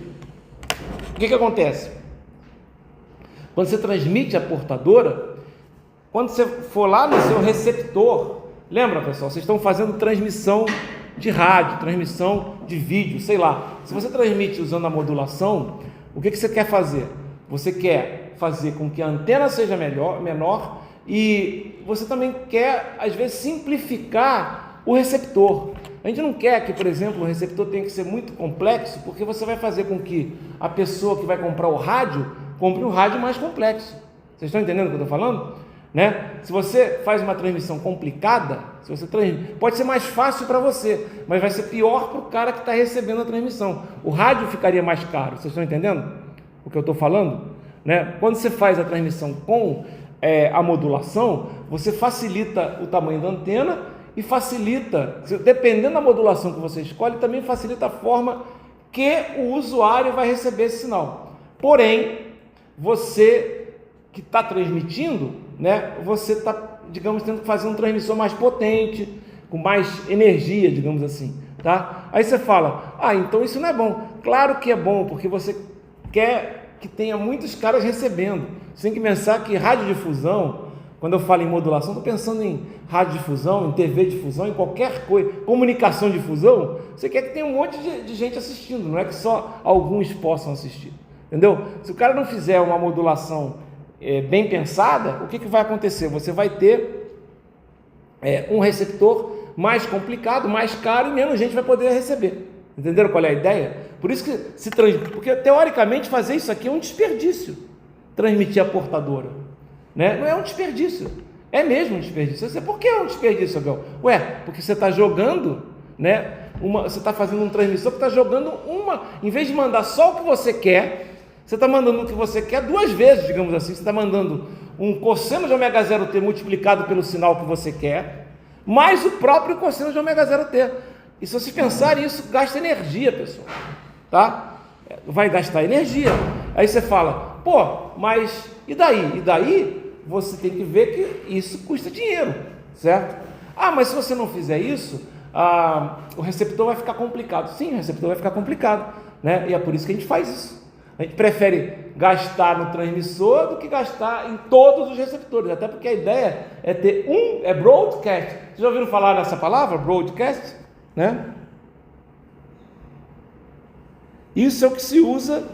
O que acontece? Quando você transmite a portadora, quando você for lá no seu receptor, lembra, pessoal, vocês estão fazendo transmissão de rádio, transmissão de vídeo, sei lá. Se você transmite usando a modulação, o que você quer fazer? Você quer fazer com que a antena seja menor e você também quer, às vezes, simplificar o receptor. A gente não quer que, por exemplo, o receptor tenha que ser muito complexo, porque você vai fazer com que a pessoa que vai comprar o rádio compre um rádio mais complexo. Vocês estão entendendo o que eu estou falando? Né? Se você faz uma transmissão complicada, pode ser mais fácil para você, mas vai ser pior para o cara que está recebendo a transmissão. O rádio ficaria mais caro. Vocês estão entendendo o que eu estou falando? Né? Quando você faz a transmissão com a modulação, você facilita o tamanho da antena e facilita, dependendo da modulação que você escolhe, também facilita a forma que o usuário vai receber esse sinal. Porém, você que está transmitindo, né, você está, digamos, tendo que fazer um transmissor mais potente, com mais energia, digamos assim, tá? Aí você fala, então isso não é bom. Claro que é bom, porque você quer que tenha muitos caras recebendo. Você tem que pensar que radiodifusão, quando eu falo em modulação, estou pensando em radiodifusão, em TV difusão, em qualquer coisa, comunicação de difusão. Você quer que tenha um monte de gente assistindo, não é que só alguns possam assistir, entendeu? Se o cara não fizer uma modulação bem pensada, o que vai acontecer? Você vai ter um receptor mais complicado, mais caro, e menos gente vai poder receber. Entenderam qual é a ideia? Por isso que se transmite, porque teoricamente fazer isso aqui é um desperdício, transmitir a portadora, né? Não é um desperdício, é mesmo um desperdício. Você, por que é um desperdício, Abel? Porque você está jogando, né? Você está fazendo um transmissor que está jogando em vez de mandar só o que você quer, você está mandando o que você quer duas vezes, digamos assim. Você está mandando um cosseno de ômega 0T multiplicado pelo sinal que você quer, mais o próprio cosseno de ômega 0T. E se vocês pensarem, isso gasta energia, pessoal, tá? Vai gastar energia. Aí você fala, mas e daí? E daí você tem que ver que isso custa dinheiro, certo? Mas se você não fizer isso, o receptor vai ficar complicado. Sim, o receptor vai ficar complicado, né? E é por isso que a gente faz isso. A gente prefere gastar no transmissor do que gastar em todos os receptores, até porque a ideia é ter broadcast. Vocês já ouviram falar nessa palavra, broadcast? Né? Isso é o que se usa,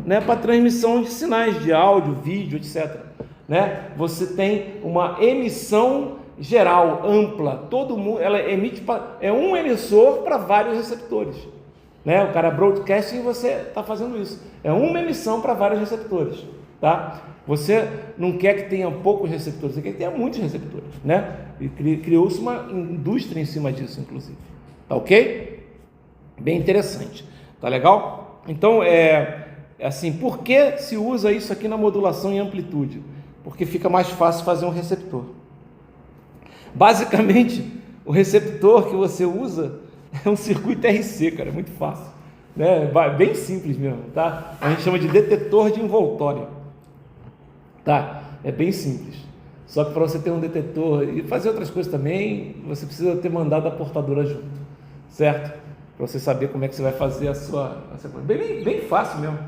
né, para transmissão de sinais de áudio, vídeo, etc. Né? Você tem uma emissão geral, ampla, todo mundo, ela emite, um emissor para vários receptores. Né? O cara broadcasting, você está fazendo isso. É uma emissão para vários receptores, tá? Você não quer que tenha poucos receptores, você quer que tenha muitos receptores, né? E criou-se uma indústria em cima disso, inclusive. Tá ok? Bem interessante. Tá legal? Então, assim, por que se usa isso aqui na modulação em amplitude? Porque fica mais fácil fazer um receptor. Basicamente, o receptor que você usa é um circuito RC, cara, é muito fácil, né? Bem simples mesmo, tá? A gente chama de detetor de envoltório, tá? É bem simples. Só que para você ter um detetor e fazer outras coisas também, você precisa ter mandado a portadora junto, certo? Para você saber como é que você vai fazer a sua coisa. Bem fácil mesmo,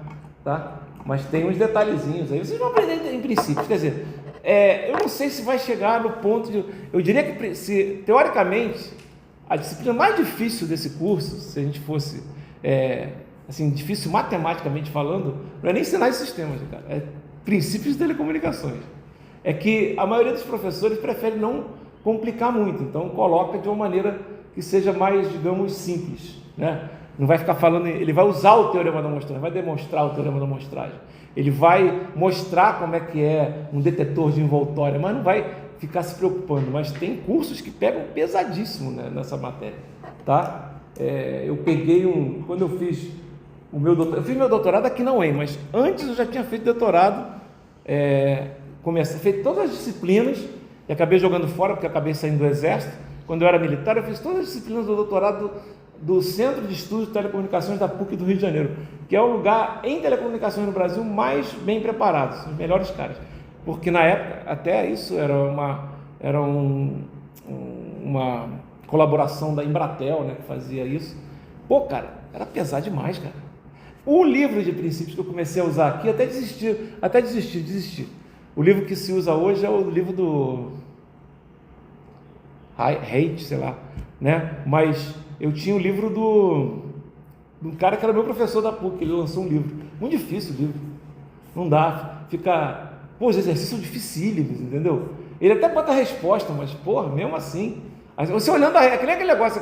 tá? Mas tem uns detalhezinhos aí, vocês vão aprender em princípios. Quer dizer, eu não sei se vai chegar no ponto de... Eu diria que, teoricamente, a disciplina mais difícil desse curso, se a gente fosse, assim, difícil matematicamente falando, não é nem sinais de sistemas, cara, é princípios de telecomunicações. É que a maioria dos professores prefere não complicar muito, então coloca de uma maneira que seja mais, digamos, simples, né? Não vai ficar falando, ele vai usar o teorema da amostragem, vai demonstrar o teorema da amostragem, ele vai mostrar como é que é um detetor de envoltório, mas não vai ficar se preocupando. Mas tem cursos que pegam pesadíssimo, né, nessa matéria, tá? Eu peguei quando eu fiz o meu doutorado, eu fiz meu doutorado aqui na UEM, mas antes eu já tinha feito doutorado, feito todas as disciplinas e acabei jogando fora porque acabei saindo do exército. Quando eu era militar, eu fiz todas as disciplinas do doutorado do Centro de Estudos de Telecomunicações da PUC do Rio de Janeiro, que é o lugar em telecomunicações no Brasil mais bem preparado, os melhores caras. Porque na época, até isso era uma colaboração da Embratel, né, que fazia isso. Cara, era pesado demais, cara. O livro de princípios que eu comecei a usar aqui, até desisti. O livro que se usa hoje é o livro do Haidt, sei lá, né? Mas eu tinha o livro do cara que era meu professor da PUC, ele lançou um livro. Muito difícil o livro. Não dá, fica... os exercícios são dificílimos, entendeu? Ele até bota a resposta, mas, mesmo assim, você olhando, aquele negócio,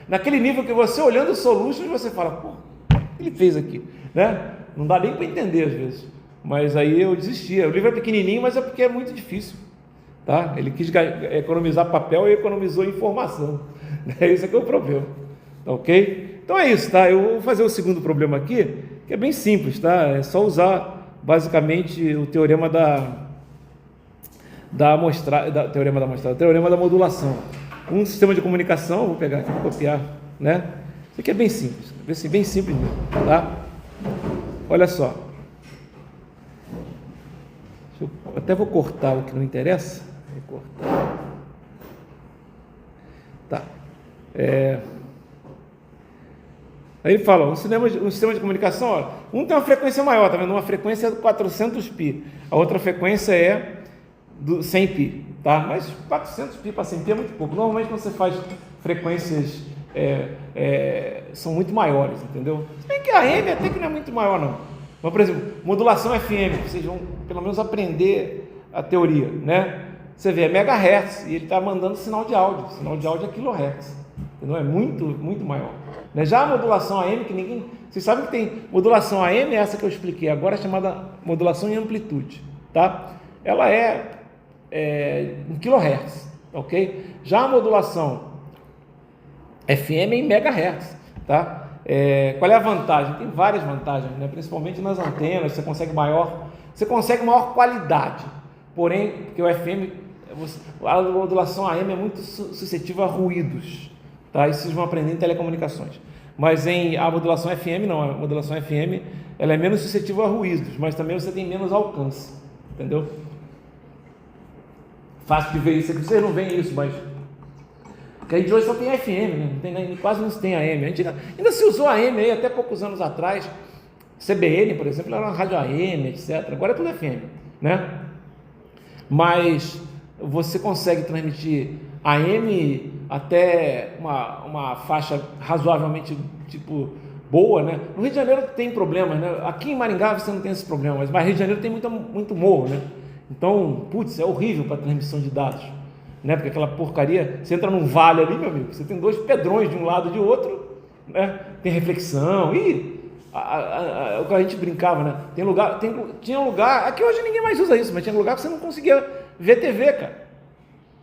naquele nível que você olhando o solution, você fala, o que ele fez aqui, né? Não dá nem para entender às vezes, mas aí eu desisti. O livro é pequenininho, mas é porque é muito difícil, tá? Ele quis economizar papel e economizou informação. Esse aqui é o problema, tá ok? Então é isso, tá? Eu vou fazer o segundo problema aqui, que é bem simples, tá? É só usar basicamente o teorema teorema da modulação. Um sistema de comunicação, vou pegar aqui, vou copiar, né? Isso aqui é bem simples, bem simples mesmo, tá? Olha só. Até vou cortar o que não interessa. Vou cortar. Tá. Aí ele fala, um sistema de comunicação, ó, um tem uma frequência maior, tá vendo? Uma frequência é 400π, a outra frequência é do 100π, tá? Mas 400π para 100π é muito pouco. Normalmente quando você faz frequências são muito maiores, entendeu? Se bem que a AM até que não é muito maior não. Mas, por exemplo, modulação FM, vocês vão pelo menos aprender a teoria, né? Você vê, é megahertz e ele está mandando sinal de áudio é kilohertz, entendeu? É muito, muito maior. Né? Já a modulação AM, que ninguém... Vocês sabem que tem modulação AM, essa que eu expliquei agora, chamada modulação em amplitude, tá? Ela é em kilohertz, ok? Já a modulação FM é em megahertz, tá? Qual é a vantagem? Tem várias vantagens, né? Principalmente nas antenas, você consegue maior qualidade, porém, porque o FM, a modulação AM é muito suscetível a ruídos, tá? Isso vocês vão aprender em telecomunicações, mas a modulação FM não, a modulação FM ela é menos suscetível a ruídos, mas também você tem menos alcance, entendeu? Fácil de ver isso aqui, vocês não veem isso, mas porque a gente hoje só tem FM, né? Quase não se tem AM. A gente ainda se usou AM aí até poucos anos atrás. CBN, por exemplo, era uma rádio AM, etc. Agora é tudo FM, né? Mas você consegue transmitir AM até uma faixa razoavelmente boa, né? No Rio de Janeiro tem problemas, né? Aqui em Maringá você não tem esse problema, mas Rio de Janeiro tem muito morro, né? Então, é horrível para transmissão de dados, né? Porque aquela porcaria, você entra num vale ali, meu amigo, você tem dois pedrões de um lado e de outro, né? Tem reflexão, o que a gente brincava, né? Tinha lugar, aqui hoje ninguém mais usa isso, mas tinha lugar que você não conseguia ver TV, cara.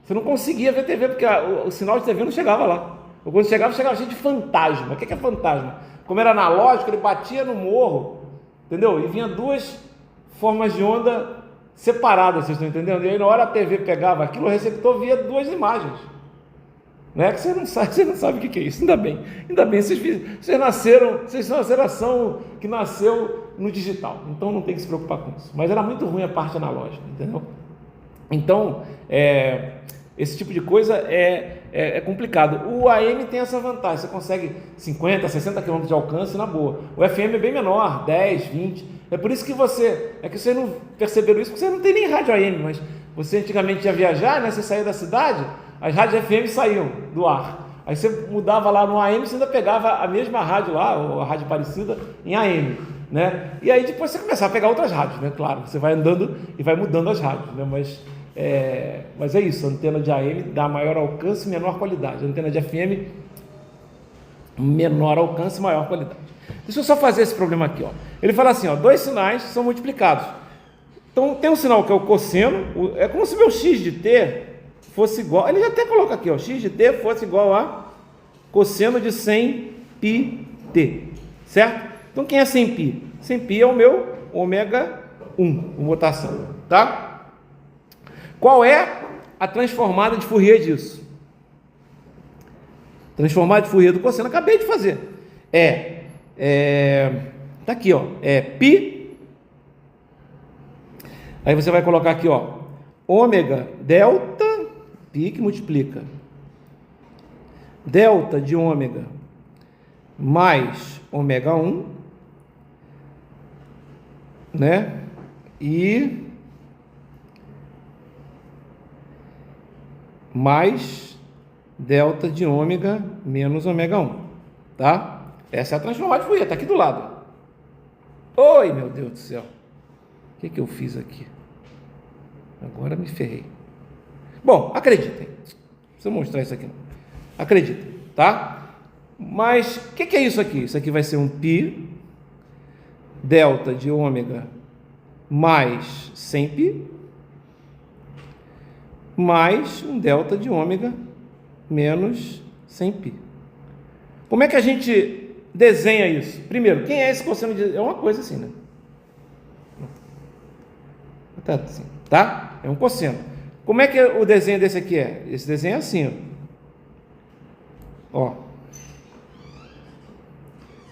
Você não conseguia ver TV, porque o sinal de TV não chegava lá. Ou quando chegava cheio de fantasma. O que é fantasma? Como era analógico, ele batia no morro, entendeu? E vinha duas formas de onda separadas, vocês estão entendendo? E aí na hora a TV pegava aquilo, o receptor via duas imagens, né? Que você não sabe o que é isso. Ainda bem, vocês são a geração que nasceu no digital, então não tem que se preocupar com isso. Mas era muito ruim a parte analógica, entendeu? Então, esse tipo de coisa é complicado. O AM tem essa vantagem, você consegue 50, 60 km de alcance na boa. O FM é bem menor, 10, 20. É por isso que vocês não perceberam isso, porque você não tem nem rádio AM, mas você antigamente ia viajar, né? Você saía da cidade, as rádios FM saíam do ar. Aí você mudava lá no AM, você ainda pegava a mesma rádio lá, ou a rádio parecida, em AM, né? E aí depois você começava a pegar outras rádios, né? Claro, você vai andando e vai mudando as rádios, né? Mas é isso, a antena de AM dá maior alcance e menor qualidade. A antena de FM, menor alcance e maior qualidade. Deixa eu só fazer esse problema aqui, ó. Ele fala assim, ó, dois sinais são multiplicados. Então tem um sinal que é o cosseno, é como se meu x de t fosse igual, ele até coloca aqui, ó, x de t fosse igual a cosseno de 100πt, certo? Então quem é 100π? 100π é o meu ômega 1, vou botar assim, tá? Qual é a transformada de Fourier disso? Transformada de Fourier do cosseno, acabei de fazer. Tá aqui, ó, π. Aí você vai colocar aqui, ó, ômega delta, π que multiplica delta de ômega mais ômega 1, né? E mais delta de ômega menos ômega 1, tá? Essa é a transformada de Fourier, tá aqui do lado. Oi, meu Deus do céu. O que eu fiz aqui? Agora me ferrei. Bom, acreditem. Não precisa mostrar isso aqui não. Acreditem, tá? Mas o que é isso aqui? Isso aqui vai ser um π delta de ômega mais 100π mais um delta de ômega menos 100π. Como é que a gente desenha isso? Primeiro, quem é esse cosseno de... É uma coisa assim, né? Tá assim, tá? É um cosseno. Como é que o desenho desse aqui é? Esse desenho é assim, ó.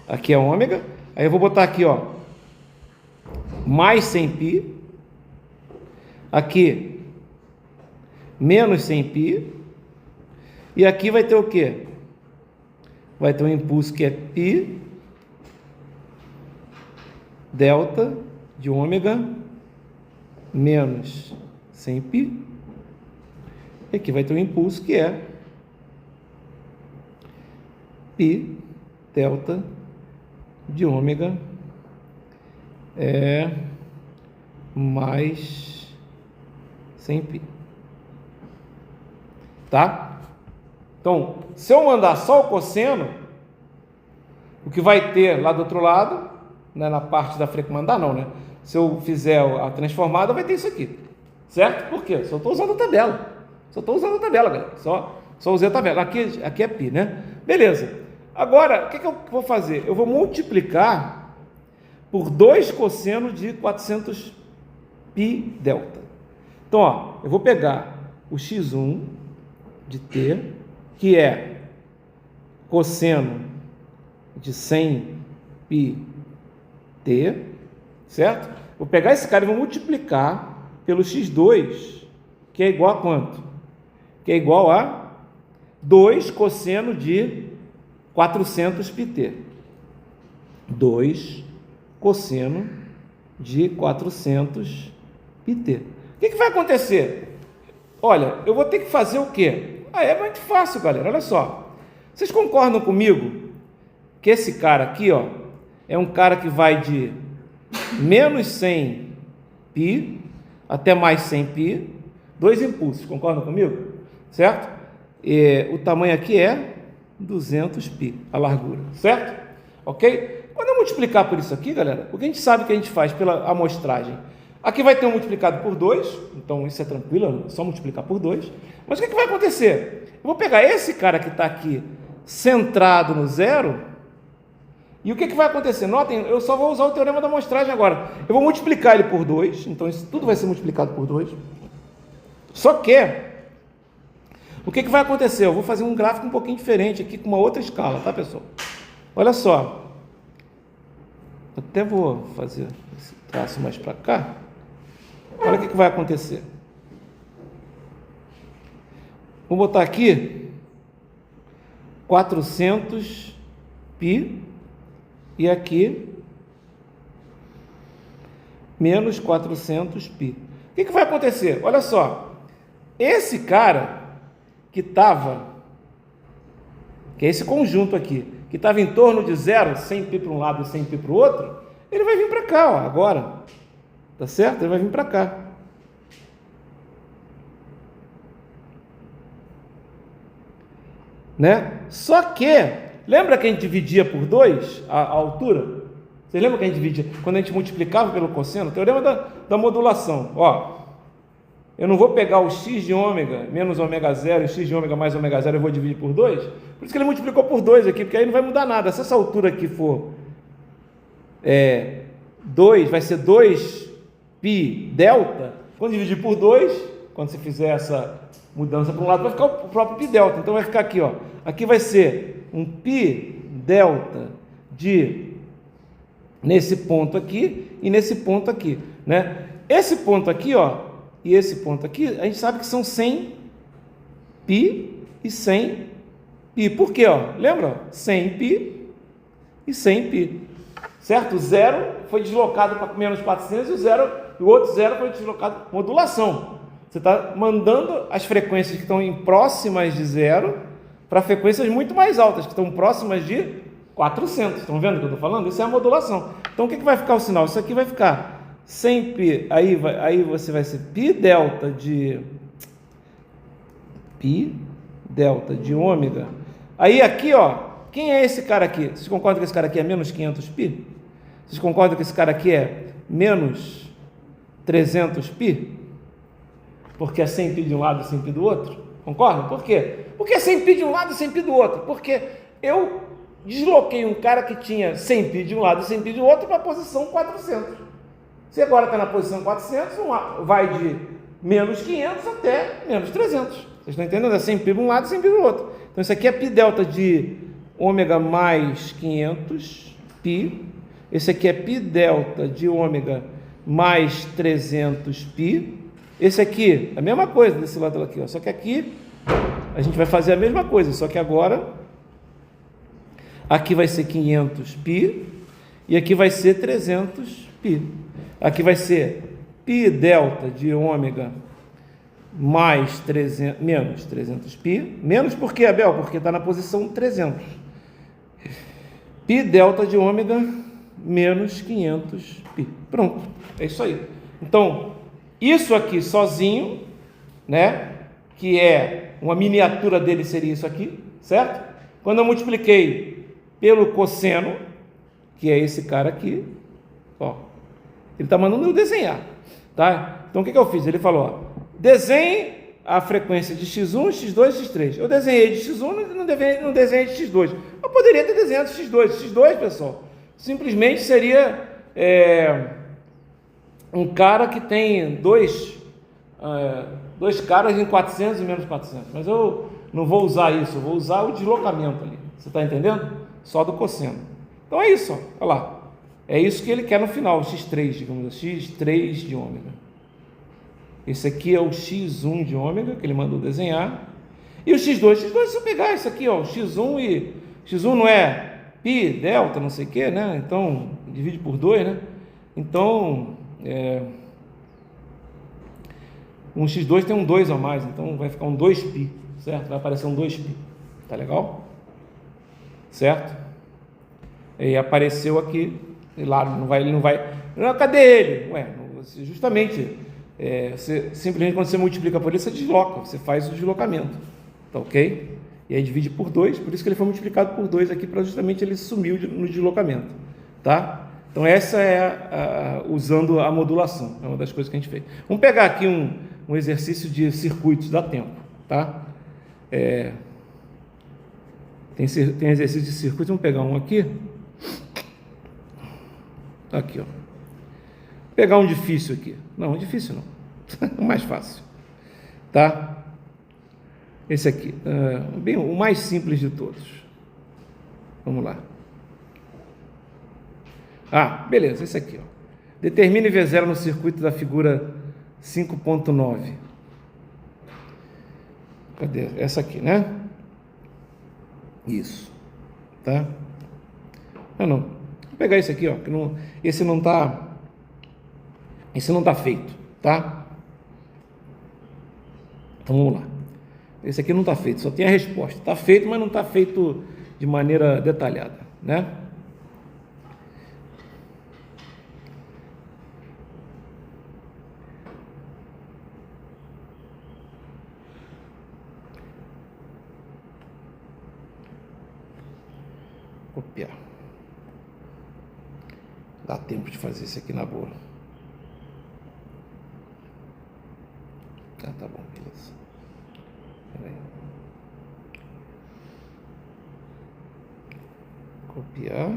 Aqui é ômega. Aí eu vou botar aqui, ó, mais 100π. Aqui, menos 100π. E aqui vai ter o quê? Vai ter um impulso que é π delta de ômega menos 100π. E aqui vai ter um impulso que é π delta de ômega mais 100π. Tá? Então, se eu mandar só o cosseno, o que vai ter lá do outro lado, né, na parte da frequência, mandar não, né? Se eu fizer a transformada, vai ter isso aqui, certo? Por quê? Só estou usando a tabela. Galera. Só usei a tabela. Aqui é π, né? Beleza. Agora, o que eu vou fazer? Eu vou multiplicar por 2 cosseno de 400π delta. Então, ó, eu vou pegar o x1 de t, que é cosseno de 100π t, certo? Vou pegar esse cara e vou multiplicar pelo x2, que é igual a quanto? Que é igual a 2 cosseno de 400πt. 2 cosseno de 400πt. O que vai acontecer? Olha, eu vou ter que fazer o quê? É muito fácil, galera. Olha só. Vocês concordam comigo que esse cara aqui, ó, é um cara que vai de menos 100π até mais 100π, 2 impulsos. Concordam comigo? Certo? O tamanho aqui é 200π, a largura, certo? Ok? Quando eu multiplicar por isso aqui, galera, o que a gente sabe que a gente faz pela amostragem? Aqui vai ter um multiplicado por 2, então isso é tranquilo, é só multiplicar por 2. Mas o que vai acontecer? Eu vou pegar esse cara que está aqui, centrado no zero, e o que vai acontecer? Notem, eu só vou usar o teorema da amostragem agora. Eu vou multiplicar ele por 2, então isso tudo vai ser multiplicado por 2. Só que, o que vai acontecer? Eu vou fazer um gráfico um pouquinho diferente aqui, com uma outra escala, tá, pessoal? Olha só. Até vou fazer esse traço mais para cá. Olha o que vai acontecer. Vou botar aqui 400π e aqui menos 400π. O que vai acontecer? Olha só. Esse cara que estava, que é esse conjunto aqui, que estava em torno de zero, 100π para um lado e 100π para o outro, ele vai vir para cá, ó, agora. Tá certo? Ele vai vir para cá. Né? Só que, lembra que a gente dividia por 2 a altura? Você lembra que a gente dividia? Quando a gente multiplicava pelo cosseno, teorema da modulação. Ó, eu não vou pegar o x de ômega menos ômega zero e x de ômega mais ômega zero, eu vou dividir por 2. Por isso que ele multiplicou por 2 aqui, porque aí não vai mudar nada. Se essa altura aqui for 2, vai ser 2π delta. Quando dividir por 2, quando você fizer essa mudança para um lado, vai ficar o próprio π delta. Então vai ficar aqui, ó. Aqui vai ser um π delta de nesse ponto aqui e nesse ponto aqui, né? Esse ponto aqui, ó, e esse ponto aqui, a gente sabe que são 100π e 100π. Por quê, ó? Lembra? 100π e 100π. Certo? O zero foi deslocado para menos 400 e o outro zero foi deslocado. Modulação. Você está mandando as frequências que estão próximas de zero para frequências muito mais altas, que estão próximas de 400. Estão vendo o que eu estou falando? Isso é a modulação. Então, o que vai ficar o sinal? Isso aqui vai ficar 100π, aí você vai ser π delta de ômega. Aí aqui, ó, quem é esse cara aqui? Vocês concordam que esse cara aqui é menos 500π? Vocês concordam que esse cara aqui é menos 300π, porque é 100π de um lado e 100π do outro. Concorda? Por quê? Porque é 100π de um lado e 100π do outro. Porque eu desloquei um cara que tinha 100π de um lado e 100π do outro para a posição 400. Se agora está na posição 400, vai de menos 500 até menos 300. Vocês estão entendendo? É 100π de um lado e 100π do outro. Então isso aqui é π delta de ômega mais 500π. Esse aqui é π delta de ômega mais 300π. Esse aqui, a mesma coisa desse lado aqui, ó. Só que aqui a gente vai fazer a mesma coisa, só que agora aqui vai ser 500π e aqui vai ser 300π. Aqui vai ser π delta de ômega mais 300, menos 300π. Menos por quê, Abel? Porque está na posição 300. Π delta de ômega menos 500π. Pronto, é isso aí. Então, isso aqui sozinho, né, que é uma miniatura dele, seria isso aqui, certo? Quando eu multipliquei pelo cosseno, que é esse cara aqui, ó, ele está mandando eu desenhar, tá? Então, o que eu fiz? Ele falou, ó, desenhe a frequência de x1, x2, x3. Eu desenhei de x1 e não desenhei de x2. Eu poderia ter desenhado x2. x2, pessoal, simplesmente seria um cara que tem dois caras em 400 e menos 400. Mas eu não vou usar isso, eu vou usar o deslocamento ali. Você está entendendo? Só do cosseno. Então é isso, ó. Olha lá. É isso que ele quer no final, o x3, digamos assim, x3 de ômega. Esse aqui é o x1 de ômega, que ele mandou desenhar. E o x2, se eu pegar isso aqui, ó, x1 e... x1 não é π, delta, não sei o que, né? Então, divide por 2, né? Então, um x2 tem um 2 a mais, então vai ficar um 2π, certo? Vai aparecer um 2π, tá legal? Certo? E apareceu aqui, e lá ele não vai... Não, cadê ele? Ué, justamente... simplesmente quando você multiplica por ele, você desloca, você faz o deslocamento, tá ok? E aí divide por 2, por isso que ele foi multiplicado por 2 aqui, para justamente ele sumir no deslocamento, tá? Então essa é usando a modulação, é uma das coisas que a gente fez. Vamos pegar aqui um exercício de circuitos, dá tempo, tá? Tem exercício de circuitos, vamos pegar um aqui. Aqui, ó. Pegar um difícil aqui. Não, difícil não. O mais fácil. Tá? Esse aqui. Bem, o mais simples de todos. Vamos lá. Beleza, esse aqui, ó. Determine V0 no circuito da figura 5.9. Cadê? Essa aqui, né? Isso. Tá? Não. Vou pegar esse aqui, ó. Que não, esse não está feito, tá? Então vamos lá. Esse aqui não está feito, só tem a resposta. Está feito, mas não está feito de maneira detalhada, né? Copiar. Dá tempo de fazer isso aqui na boa. Tá bom, beleza. Peraí. Copiar.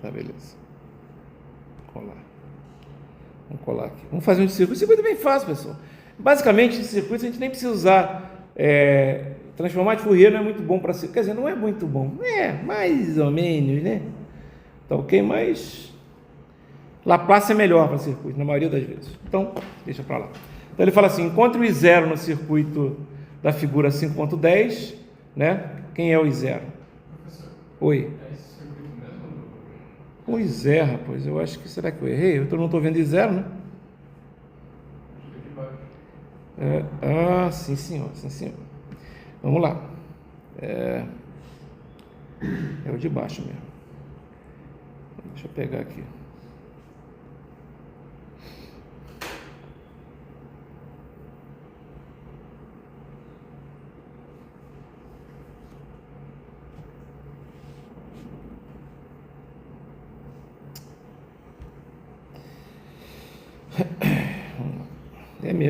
Tá, beleza. Colar. Vamos colar aqui. Vamos fazer um circuito. Circuito é bem fácil, pessoal. Basicamente, esse circuito a gente nem precisa usar. Transformar de Fourier não é muito bom para circuito. Quer dizer, não é muito bom. Mais ou menos, né? Tá ok? Mas Laplace é melhor para circuito, na maioria das vezes. Então, deixa para lá. Então ele fala assim, encontre o I0 no circuito da figura 5.10, né? Quem é o I0? Professor, Oi. é esse circuito mesmo? Pois é, rapaz, eu acho que, será que eu errei? Eu não estou vendo I0, né? Sim senhor, sim senhor. Vamos lá. É o de baixo mesmo. Deixa eu pegar aqui.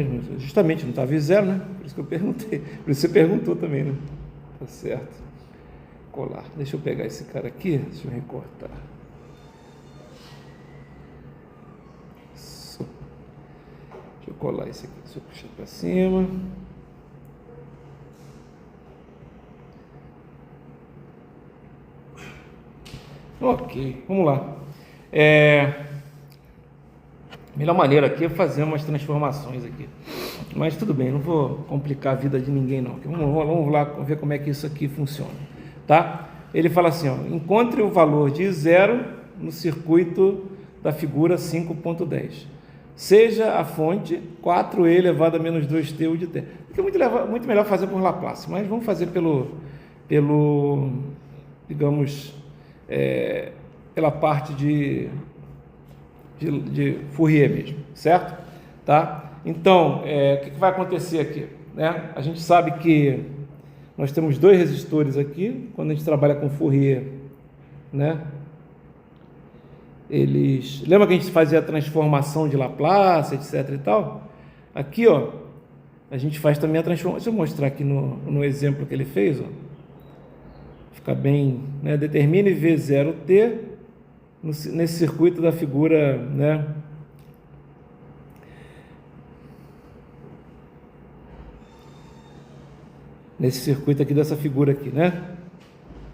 mesmo, justamente não estava I0, né? Por isso que eu perguntei, por isso você perguntou também, né? Tá certo. Colar, deixa eu pegar esse cara aqui, deixa eu recortar. Isso. Deixa eu colar esse aqui, deixa eu puxar para cima. Ok, vamos lá. Melhor maneira aqui é fazer umas transformações aqui. Mas tudo bem, não vou complicar a vida de ninguém não. Vamos lá ver como é que isso aqui funciona. Tá? Ele fala assim, ó, encontre o valor de I0 no circuito da figura 5.10. Seja a fonte 4e elevado a menos 2t u de t. Porque é muito melhor fazer por Laplace, mas vamos fazer digamos, pela parte de Fourier mesmo, certo? Tá? Então, o que vai acontecer aqui? Né? A gente sabe que nós temos dois resistores aqui, quando a gente trabalha com Fourier, né? Lembra que a gente fazia a transformação de Laplace, etc e tal? Aqui, ó, a gente faz também a transformação. Deixa eu mostrar aqui no exemplo que ele fez, ó. Fica bem, né? Determine V0t nesse circuito da figura, né? Nesse circuito aqui dessa figura aqui, né?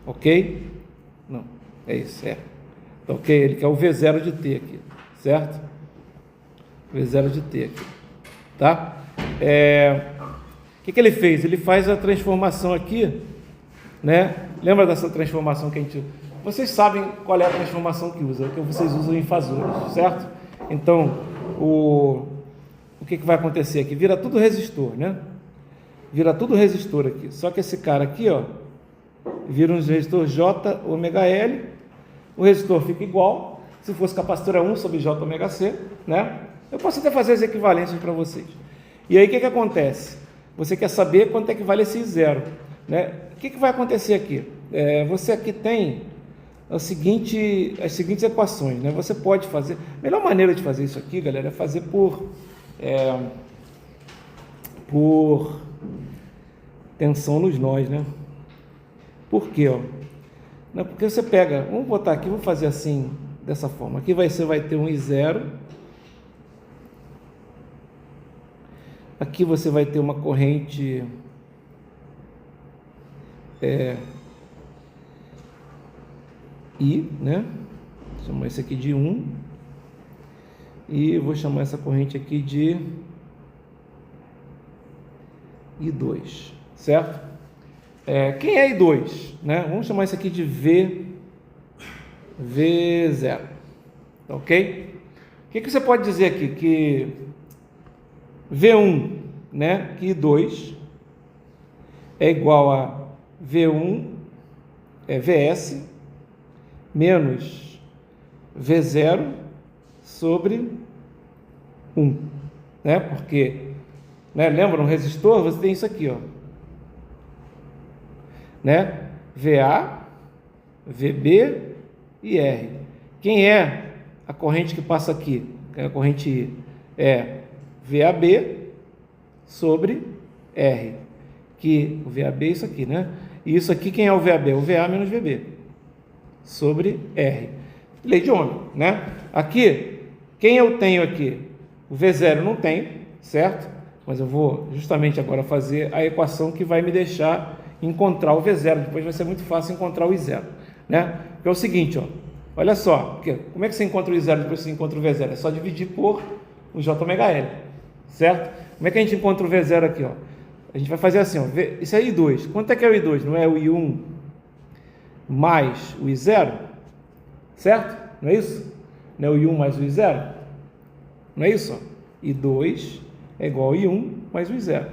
Ok? Não, é isso, Então, ok, ele quer o V0 de t aqui, certo? V0 de t aqui, tá? O que ele fez? Ele faz a transformação aqui, né? Lembra dessa transformação que a gente... Vocês sabem qual é a transformação que usa, que vocês usam em fasores, certo? Então, o que vai acontecer aqui? Vira tudo resistor, né? Vira tudo resistor aqui. Só que esse cara aqui, ó, vira um resistor J ômega L. O resistor fica igual. Se fosse capacitor é 1 sobre J ômega C, né? Eu posso até fazer as equivalências para vocês. E aí o que acontece? Você quer saber quanto é que vale esse I0, né? O que vai acontecer aqui? Você aqui tem as seguintes equações, né? Você pode fazer... A melhor maneira de fazer isso aqui, galera, é fazer por tensão nos nós, né? Por quê, ó? Não, porque você pega... Vamos botar aqui, vamos fazer assim, dessa forma. Aqui você vai ter um I0. Aqui você vai ter uma corrente... I, né? Vou chamar isso aqui de 1 e vou chamar essa corrente aqui de I2, certo? Quem é I2, né? Vamos chamar isso aqui de V0, ok? O que você pode dizer aqui? Que V1, né? Que I2 é igual a V1, Vs menos V0 sobre 1, né? Porque, né, lembra, um resistor, você tem isso aqui, ó, né? VA, VB e R. Quem é a corrente que passa aqui? Que é a corrente I? É VAB sobre R. Que o VAB é isso aqui, né? E isso aqui, quem é o VAB? O VA menos VB sobre R. Lei de Ohm, né? Aqui, quem eu tenho aqui? O V0 não tem, certo? Mas eu vou justamente agora fazer a equação que vai me deixar encontrar o V0. Depois vai ser muito fácil encontrar o I0, né? Que é o seguinte, ó. Olha só, como é que você encontra o I0 depois que você encontra o V0? É só dividir por o J ômega L, certo? Como é que a gente encontra o V0 aqui, ó? A gente vai fazer assim, ó. Isso é I2. Quanto é que é o I2? Não é o I1 mais o I0, certo? Não é isso? Não é o I1 mais o I0? Não é isso? I2 é igual a I1 mais o I0,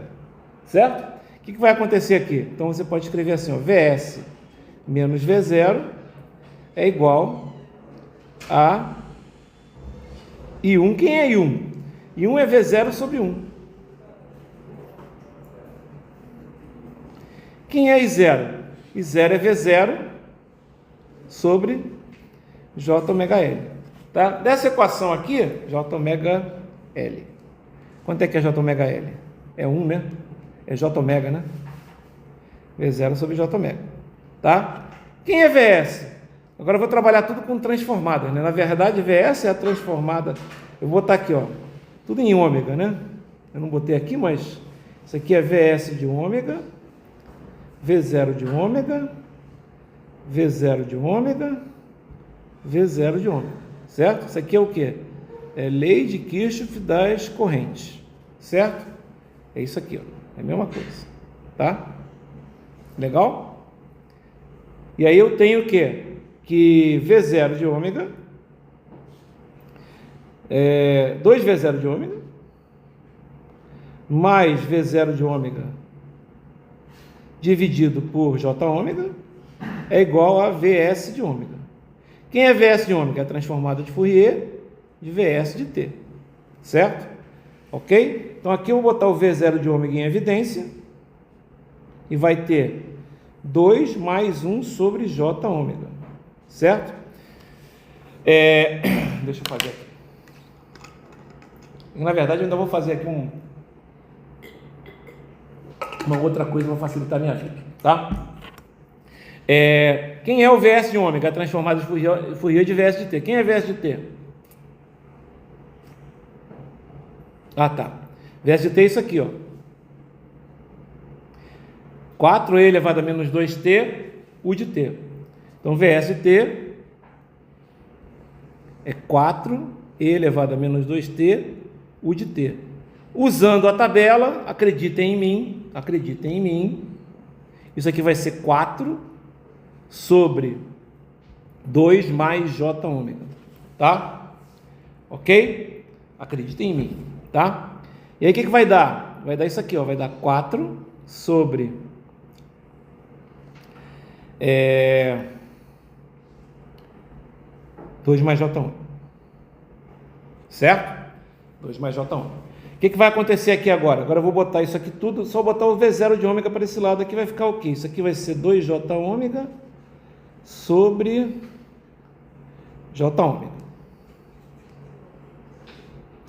certo? O que vai acontecer aqui? Então você pode escrever assim, ó, Vs menos V0 é igual a I1. Quem é I1? I1 é V0 sobre 1. Quem é I0? I0 é V0 sobre J ômega L, tá? Dessa equação aqui, J ômega L, Quanto é que é J ômega L? É 1, né? É J ômega, né? V0 sobre J ômega. Tá? Quem é VS? Agora eu vou trabalhar tudo com transformada, né? Na verdade, VS é a transformada. Eu vou botar aqui, ó, tudo em ômega, né? Eu não botei aqui, mas isso aqui é VS de ômega, V0 de ômega, V0 de ômega, V0 de ômega, certo? Isso aqui é o quê? É lei de Kirchhoff das correntes, certo? É isso aqui, ó, é a mesma coisa, tá? Legal? E aí eu tenho o quê? Que V0 de ômega é 2V0 de ômega mais V0 de ômega dividido por J ômega é igual a VS de ômega. Quem é VS de ômega? É a transformada de Fourier de VS de T, certo? Ok? Então aqui eu vou botar o V0 de ômega em evidência e vai ter 2 mais 1 sobre J ômega, certo? Deixa eu fazer aqui. Na verdade, eu ainda vou fazer aqui uma outra coisa para facilitar a minha vida, tá? Quem é o VS de ômega? A transformada de Fourier de VS de T. Quem é VS de T? Ah, tá. VS de T é isso aqui, ó. 4e elevado a menos 2t, U de T. Então, VS de T é 4e elevado a menos 2t, U de T. Usando a tabela, acreditem em mim, isso aqui vai ser 4 sobre 2 mais J ômega, tá? Ok? Acreditem em mim, tá? E aí o que vai dar? Vai dar isso aqui, ó, vai dar 4 sobre 2 mais J ômega, certo? 2 mais J ômega. O que vai acontecer aqui agora? Agora eu vou botar isso aqui tudo, só botar o V0 de ômega para esse lado aqui, vai ficar o quê? Isso aqui vai ser 2J ômega sobre J ômega,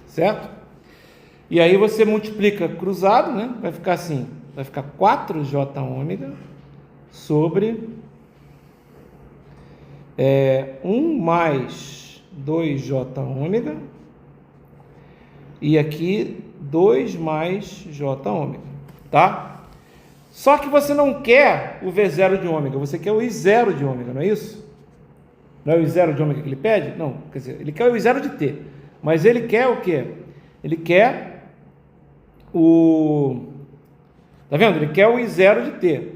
certo? E aí você multiplica cruzado, né? Vai ficar assim, vai ficar 4J ômega sobre 1 mais 2J ômega e aqui 2 mais J ômega, tá? Só que você não quer o V0 de ômega, você quer o I0 de ômega, não é isso? Não é o I0 de ômega que ele pede? Não, quer dizer, ele quer o I0 de T, mas ele quer o quê? Ele quer o... Tá vendo? Ele quer o I0 de T.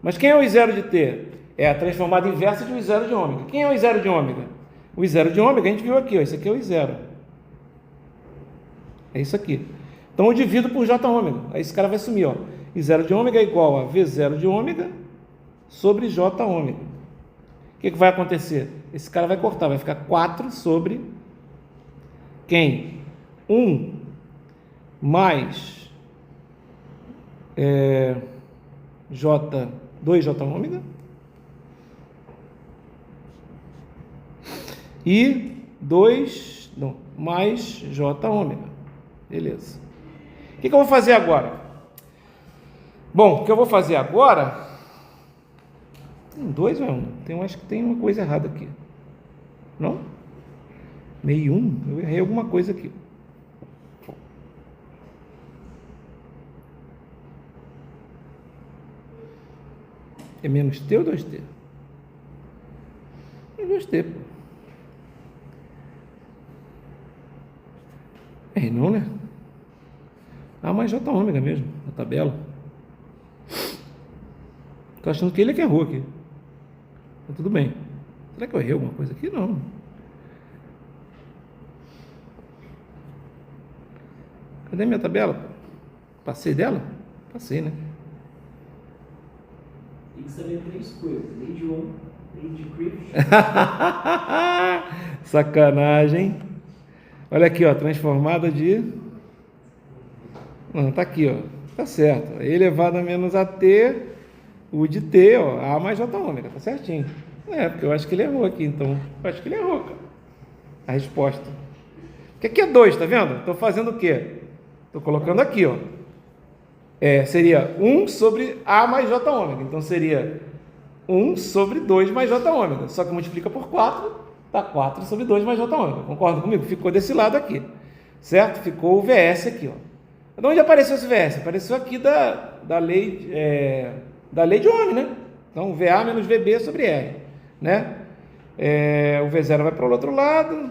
Mas quem é o I0 de T? É a transformada inversa de o I0 de ômega. Quem é o I0 de ômega? O I0 de ômega a gente viu aqui, ó, isso aqui é o I0. É isso aqui. Então eu divido por J ômega. Aí esse cara vai sumir, ó. I0 de ômega é igual a V0 de ômega sobre J ômega. O que vai acontecer? Esse cara vai cortar, vai ficar 4 sobre quem? 1 mais 2J ômega e 2 mais J ômega. Beleza. O que eu vou fazer agora? Bom, o que eu vou fazer agora... Tem 2 ou é 1? Acho que tem uma coisa errada aqui. Não? Meio 1? Eu errei alguma coisa aqui. É menos T ou 2T? É 2T, pô. Não, né? Mais J ômega mesmo, na tabela. Tô achando que ele é que errou aqui. Mas tudo bem. Será que eu errei alguma coisa aqui? Não. Cadê minha tabela? Passei dela? Passei, né? Tem que saber 3 coisas. Lei de Ohm, lei de Kirchhoff. Sacanagem. Olha aqui, ó, transformada de... Não, tá aqui, ó. Tá certo. E elevado a menos AT, U de T, ó, A mais J ômega. Tá certinho. Porque eu acho que ele errou aqui, então. Eu acho que ele errou, cara. A resposta. Porque aqui é 2, tá vendo? Tô fazendo o quê? Estou colocando aqui, ó. Seria 1 sobre A mais J ômega. Então, seria 1 sobre 2 mais J ômega. Só que multiplica por 4, dá 4 sobre 2 mais J ômega. Concorda comigo? Ficou desse lado aqui. Certo? Ficou o VS aqui, ó. De onde apareceu esse VS? Apareceu aqui da lei de Ohm, né? Então, VA menos VB sobre R, né? O V0 vai para o outro lado.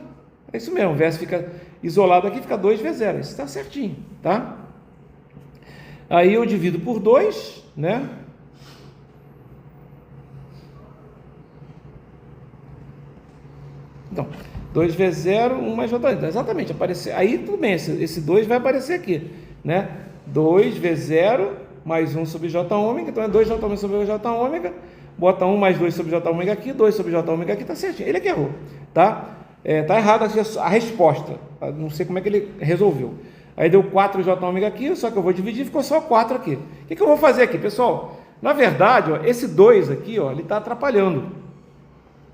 É isso mesmo, o VS fica isolado aqui, fica 2V0. Isso está certinho, tá? Aí eu divido por 2, né? Então, 2V0, 1 mais J. Então, exatamente, aparecer. Aí tudo bem, esse 2 vai aparecer aqui, né? 2V0 mais 1 sobre J ômega, então é 2J ômega sobre J ômega. Bota 1 mais 2 sobre J ômega aqui, 2 sobre J ômega aqui, tá certinho. Ele é que errou, tá? Tá errado a resposta. Não sei como é que ele resolveu. Aí deu 4J ômega aqui, só que eu vou dividir, ficou só 4 aqui. O que eu vou fazer aqui, pessoal? Na verdade, ó, esse 2 aqui, ó, ele está atrapalhando.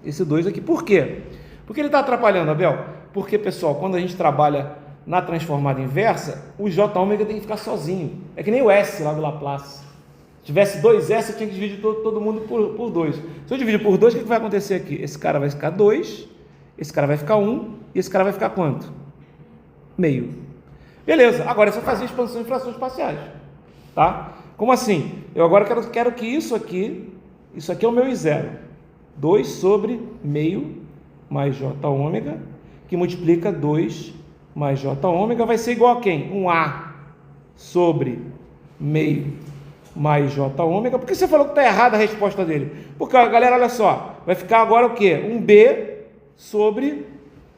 Esse 2 aqui, por quê? Por que ele está atrapalhando, Abel? Porque, pessoal, quando a gente trabalha na transformada inversa, o J ômega tem que ficar sozinho. É que nem o S lá do Laplace. Se tivesse 2S, eu tinha que dividir todo mundo por 2. Se eu dividir por 2, o que vai acontecer aqui? Esse cara vai ficar 2, esse cara vai ficar 1, e esse cara vai ficar quanto? Meio. Beleza, agora é só fazer expansão em frações parciais. Tá? Como assim? Eu agora quero que isso aqui é o meu I0. 2 sobre meio mais J ômega, que multiplica 2 mais J ômega, vai ser igual a quem? Um A sobre meio mais J ômega. Por que você falou que está errada a resposta dele? Porque, galera, olha só, vai ficar agora o quê? Um B sobre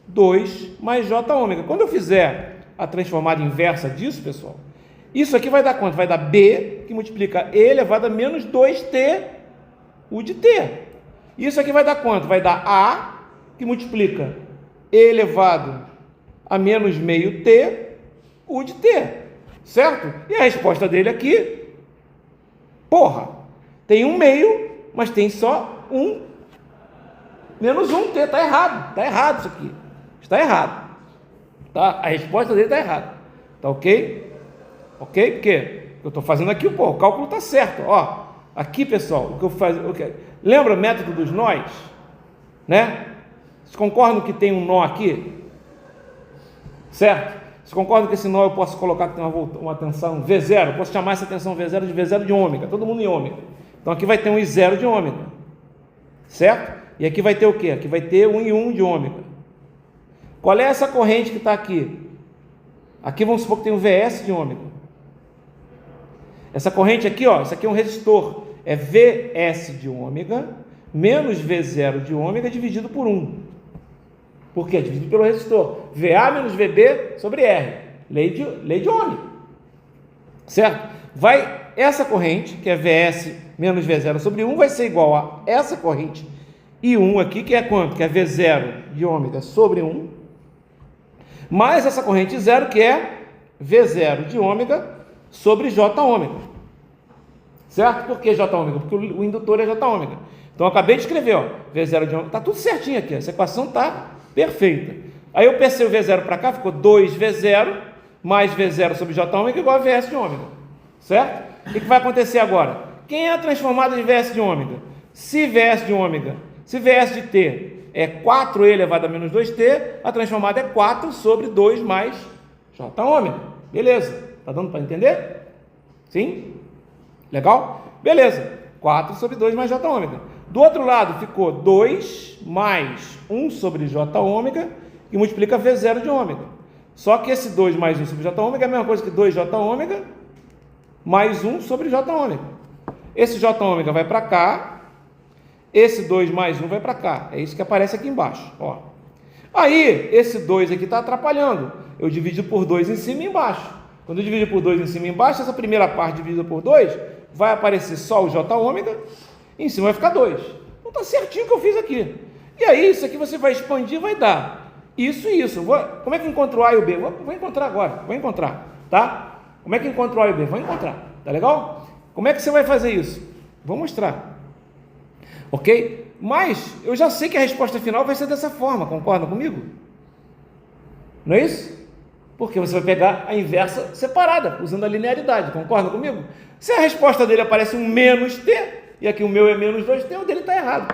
2 mais J ômega. Quando eu fizer a transformada inversa disso, pessoal, isso aqui vai dar quanto? Vai dar B, que multiplica E elevado a menos 2T, U de T. Isso aqui vai dar quanto? Vai dar A, que multiplica E elevado a menos meio T, U de T. Certo? E a resposta dele aqui, porra, tem um meio, mas tem só um menos 1T. Está errado isso aqui. Está errado. Tá? A resposta dele está errada. Tá ok? Ok? Porque eu estou fazendo aqui, pô, o cálculo está certo. Ó, aqui, pessoal, o que eu faço... Lembra o método dos nós? Né? Vocês concordam que tem um nó aqui? Certo? Vocês concordam que esse nó eu posso colocar que tem uma tensão V0? Eu posso chamar essa tensão V0 de V0 de ômega. Todo mundo em ômega. Então aqui vai ter um I0 de ômega. Certo? E aqui vai ter o quê? Aqui vai ter um I1 de ômega. Qual é essa corrente que está aqui? Aqui vamos supor que tem um VS de ômega. Essa corrente aqui, ó, isso aqui é um resistor. É VS de ômega menos V0 de ômega dividido por 1. Por quê? Dividido pelo resistor. VA menos VB sobre R. Lei de Ohm. Certo? Essa corrente, que é VS menos V0 sobre 1, vai ser igual a essa corrente I1 aqui, que é quanto? Que é V0 de ômega sobre 1, mais essa corrente 0, que é V0 de ômega sobre J ômega. Certo? Por que J ômega? Porque o indutor é J ômega. Então eu acabei de escrever, ó, V0 de ômega. Está tudo certinho aqui, essa equação está perfeita. Aí eu pensei o V0 para cá, ficou 2V0 mais V0 sobre J ômega igual a VS de ômega. Certo? O que vai acontecer agora? Quem é a transformada de VS de ômega? Se VS de T é 4E elevado a menos 2T, a transformada é 4 sobre 2 mais J ômega. Beleza? Tá dando para entender? Sim? Legal? Beleza. 4 sobre 2 mais J ômega. Do outro lado ficou 2 mais 1 sobre J ômega, que multiplica V0 de ômega. Só que esse 2 mais 1 sobre J ômega é a mesma coisa que 2J ômega mais 1 sobre J ômega. Esse J ômega vai para cá, esse 2 mais 1 vai para cá. É isso que aparece aqui embaixo. Ó. Aí, esse 2 aqui está atrapalhando. Eu divido por 2 em cima e embaixo. Quando eu dividir por 2 em cima e embaixo, essa primeira parte dividida por 2, vai aparecer só o J ômega, e em cima vai ficar 2. Então está certinho o que eu fiz aqui. E aí, isso aqui você vai expandir e vai dar isso e isso. Como é que eu encontro o A e o B? Vou encontrar agora. Vou encontrar, tá? Como é que eu encontro o A e o B? Vou encontrar. Tá legal? Como é que você vai fazer isso? Vou mostrar. Ok? Mas eu já sei que a resposta final vai ser dessa forma. Concordam comigo? Não é isso? Porque você vai pegar a inversa separada, usando a linearidade, concorda comigo? Se a resposta dele aparece um menos t, e aqui o meu é menos 2t, o dele está errado.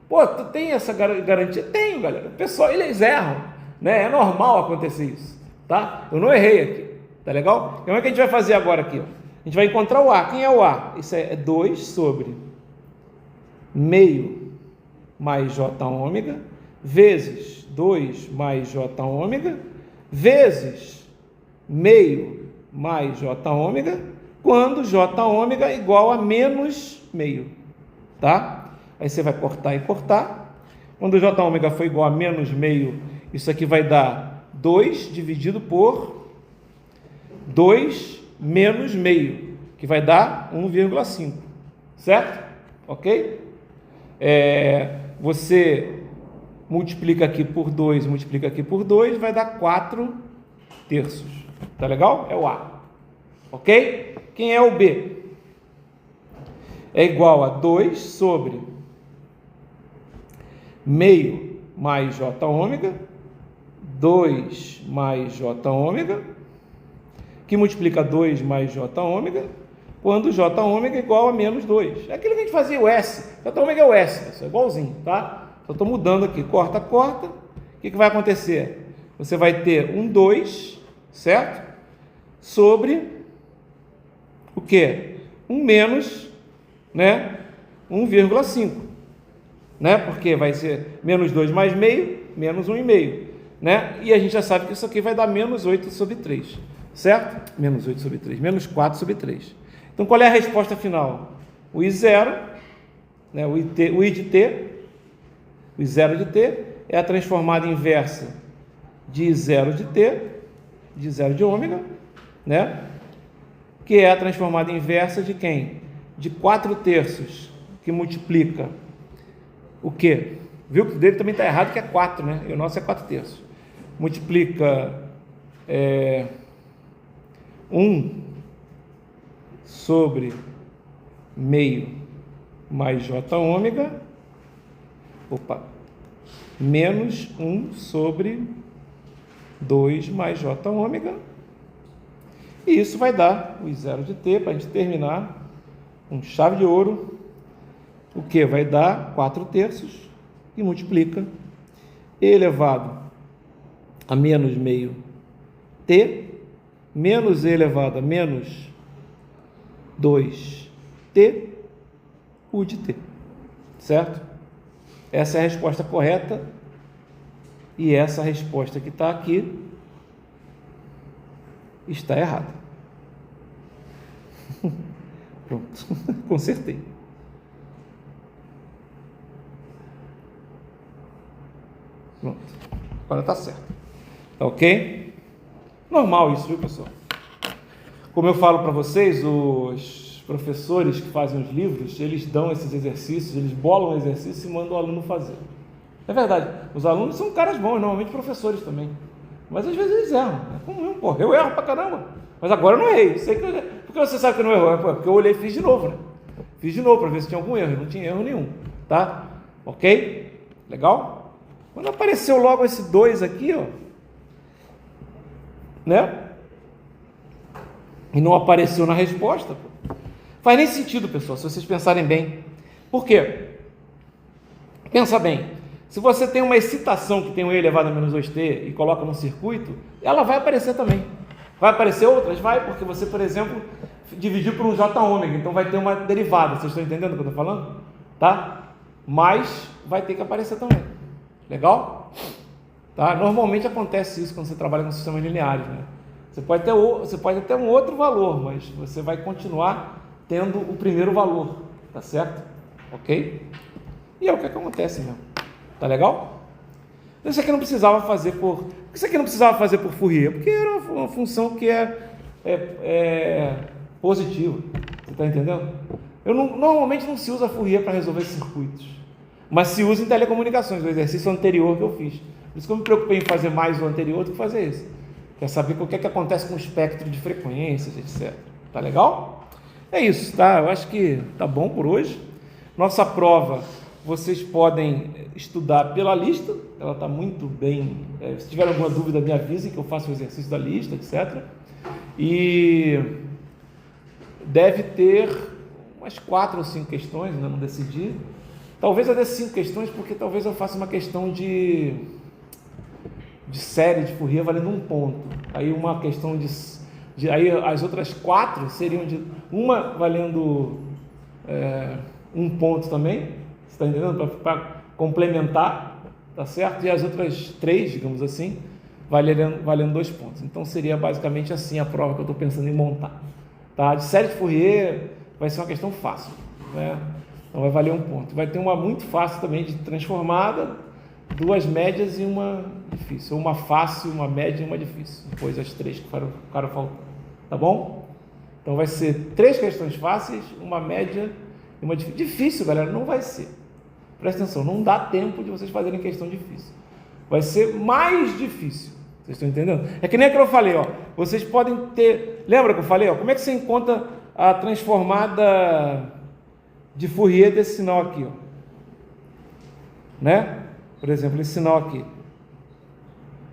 Pô, tu tem essa garantia? Tenho, galera. O pessoal, eles erram, né? É normal acontecer isso, tá? Eu não errei aqui, tá legal? Como é que a gente vai fazer agora aqui? Ó? A gente vai encontrar o A. Quem é o A? Isso é 2 sobre meio mais j ômega, vezes 2 mais j ômega, vezes meio mais j ômega, quando j ômega é igual a menos meio, tá? Aí você vai cortar e cortar. Quando j ômega for igual a menos meio, isso aqui vai dar 2 dividido por 2 menos meio, que vai dar 1,5, certo? Ok? Você multiplica aqui por 2, multiplica aqui por 2, vai dar 4 terços. Tá legal? É o A. Ok? Quem é o B? É igual a 2 sobre meio mais j ômega, 2 mais j ômega, que multiplica 2 mais j ômega, quando j ômega é igual a menos 2. É aquilo que a gente fazia, o S. J ômega é o S, é igualzinho, tá? Só estou mudando aqui, corta, corta. O que vai acontecer? Você vai ter um 2, certo? Sobre o quê? Um menos, né? 1,5. Né? Porque vai ser menos 2 mais meio, menos 1,5, né? E a gente já sabe que isso aqui vai dar menos 8 sobre 3, certo? Menos 8 sobre 3, menos 4 sobre 3. Então, qual é a resposta final? O I0, né? O I de t, o I0 de t é a transformada inversa de I0 de t, de 0 de ômega, né? Que é a transformada inversa de quem? De 4 terços, que multiplica o quê? Viu que o dele também está errado, que é 4, né? E o nosso é 4 terços. Multiplica 1 sobre meio mais j ômega, menos 1 sobre 2 mais j ômega. E isso vai dar o I0 de t, para a gente terminar, com chave de ouro. O que vai dar 4 terços e multiplica e elevado a menos meio t, menos e elevado a menos 2t, u de t, certo? Essa é a resposta correta e essa resposta que está aqui está errada. Pronto, consertei. Pronto, agora está certo. Ok? Normal isso, viu, pessoal? Como eu falo para vocês, os professores que fazem os livros, eles dão esses exercícios, eles bolam o exercício e mandam o aluno fazer. É verdade, os alunos são caras bons, normalmente professores também. Mas às vezes eles erram. É comum, pô. Eu erro pra caramba. Mas agora eu não errei. Sei que eu... Por que você sabe que eu não errou? É porque eu olhei e fiz de novo, né? Fiz de novo para ver se tinha algum erro. Não tinha erro nenhum, tá? Ok? Legal? Quando apareceu logo esse 2 aqui, ó, né? E não apareceu na resposta, pô. Faz nem sentido, pessoal, se vocês pensarem bem. Por quê? Pensa bem. Se você tem uma excitação que tem um E elevado a menos 2t e coloca no circuito, ela vai aparecer também. Vai aparecer outras? Vai, porque você, por exemplo, dividiu por um j ômega, então vai ter uma derivada. Vocês estão entendendo o que eu estou falando? Tá? Mas vai ter que aparecer também. Legal? Tá? Normalmente acontece isso quando você trabalha com sistemas lineares, né? Você pode ter um outro valor, mas você vai continuar tendo o primeiro valor, tá certo? Ok? E é o que acontece mesmo. Tá legal? Isso aqui não precisava fazer por... Por que isso aqui não precisava fazer por Fourier? Porque era uma função que é positiva. Você está entendendo? Normalmente não se usa Fourier para resolver circuitos, mas se usa em telecomunicações, o exercício anterior que eu fiz. Por isso que eu me preocupei em fazer mais o anterior do que fazer esse. Quer saber o que é que acontece com o espectro de frequências, etc. Tá legal? É isso, tá? Eu acho que tá bom por hoje. Nossa prova vocês podem estudar pela lista, ela está muito bem. Se tiver alguma dúvida, me avisem que eu faço o exercício da lista, etc. E deve ter umas 4 ou 5 questões, ainda não decidi. Talvez eu dê 5 questões, porque talvez eu faça uma questão de série de Fourier valendo 1 ponto. Aí uma questão aí as outras 4 seriam uma valendo 1 ponto também, você está entendendo? Para complementar, tá certo? E as outras 3, digamos assim, valendo 2 pontos. Então seria basicamente assim a prova que eu estou pensando em montar. Tá? De série de Fourier vai ser uma questão fácil, né? Então vai valer 1 ponto. Vai ter uma muito fácil também de transformada, 2 médias e uma difícil. Uma fácil, uma média e uma difícil. Depois as 3 que ficaram faltando. Tá bom? Então vai ser 3 questões fáceis, uma média e uma difícil. Difícil, galera, não vai ser. Presta atenção, não dá tempo de vocês fazerem questão difícil. Vai ser mais difícil. Vocês estão entendendo? É que nem aquilo que eu falei, ó. Vocês podem ter... Lembra que eu falei, ó? Como é que você encontra a transformada de Fourier desse sinal aqui, ó? Né? Por exemplo, esse sinal aqui.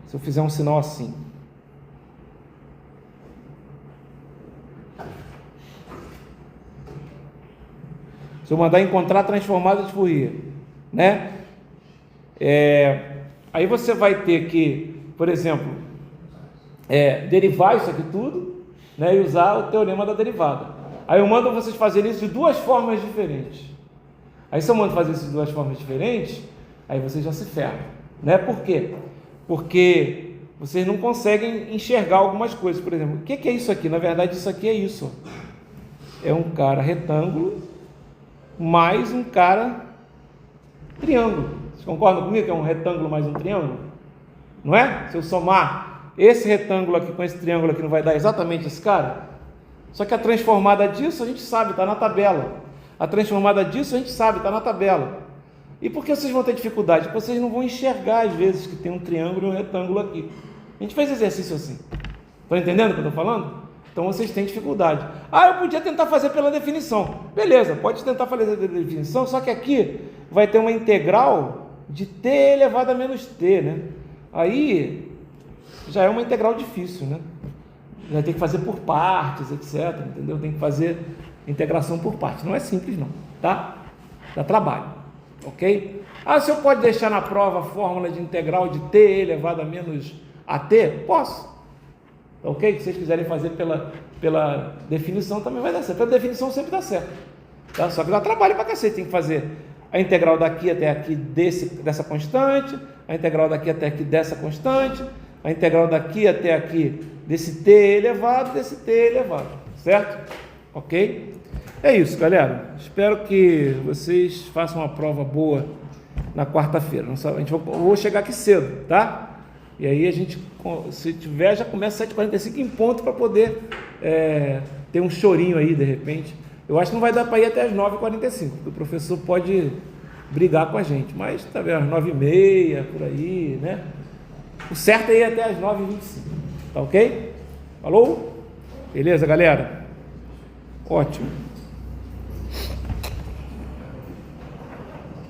Se eu fizer um sinal assim. Se eu mandar encontrar a transformada de Fourier, né? Aí você vai ter que, por exemplo, derivar isso aqui tudo, né? E usar o teorema da derivada. Aí eu mando vocês fazerem isso de 2 formas diferentes. Aí se eu mando fazer isso de 2 formas diferentes, aí vocês já se ferram, né? Por quê? Porque vocês não conseguem enxergar algumas coisas. Por exemplo, o que é isso aqui? Na verdade, isso aqui é isso. É um cara retângulo mais um cara triângulo. Vocês concordam comigo que é um retângulo mais um triângulo? Não é? Se eu somar esse retângulo aqui com esse triângulo aqui, não vai dar exatamente esse cara? Só que a transformada disso a gente sabe, está na tabela. A transformada disso a gente sabe, está na tabela. E por que vocês vão ter dificuldade? Porque vocês não vão enxergar às vezes que tem um triângulo e um retângulo aqui. A gente fez exercício assim. Estão entendendo o que eu estou falando? Então vocês têm dificuldade. Eu podia tentar fazer pela definição. Beleza, pode tentar fazer pela definição, só que aqui vai ter uma integral de t elevado a menos t, né? Aí já é uma integral difícil, né? Vai ter que fazer por partes, etc. Entendeu? Tem que fazer integração por partes. Não é simples, não, tá? Dá trabalho, ok? O senhor pode deixar na prova a fórmula de integral de t elevado a menos at? Posso. Ok? Se vocês quiserem fazer pela definição, também vai dar certo. Pela definição sempre dá certo. Tá? Só que dá trabalho para cacete. Tem que fazer a integral daqui até aqui dessa constante, a integral daqui até aqui dessa constante, a integral daqui até aqui desse t elevado, desse t elevado. Certo? Ok? É isso, galera. Espero que vocês façam uma prova boa na quarta-feira. Eu vou chegar aqui cedo, tá? E aí a gente, se tiver, já começa às 7h45 em ponto para poder ter um chorinho aí, de repente. Eu acho que não vai dar para ir até às 9h45, o professor pode brigar com a gente, mas tá vendo, às 9h30, por aí, né? O certo é ir até às 9h25, tá ok? Falou? Beleza, galera? Ótimo.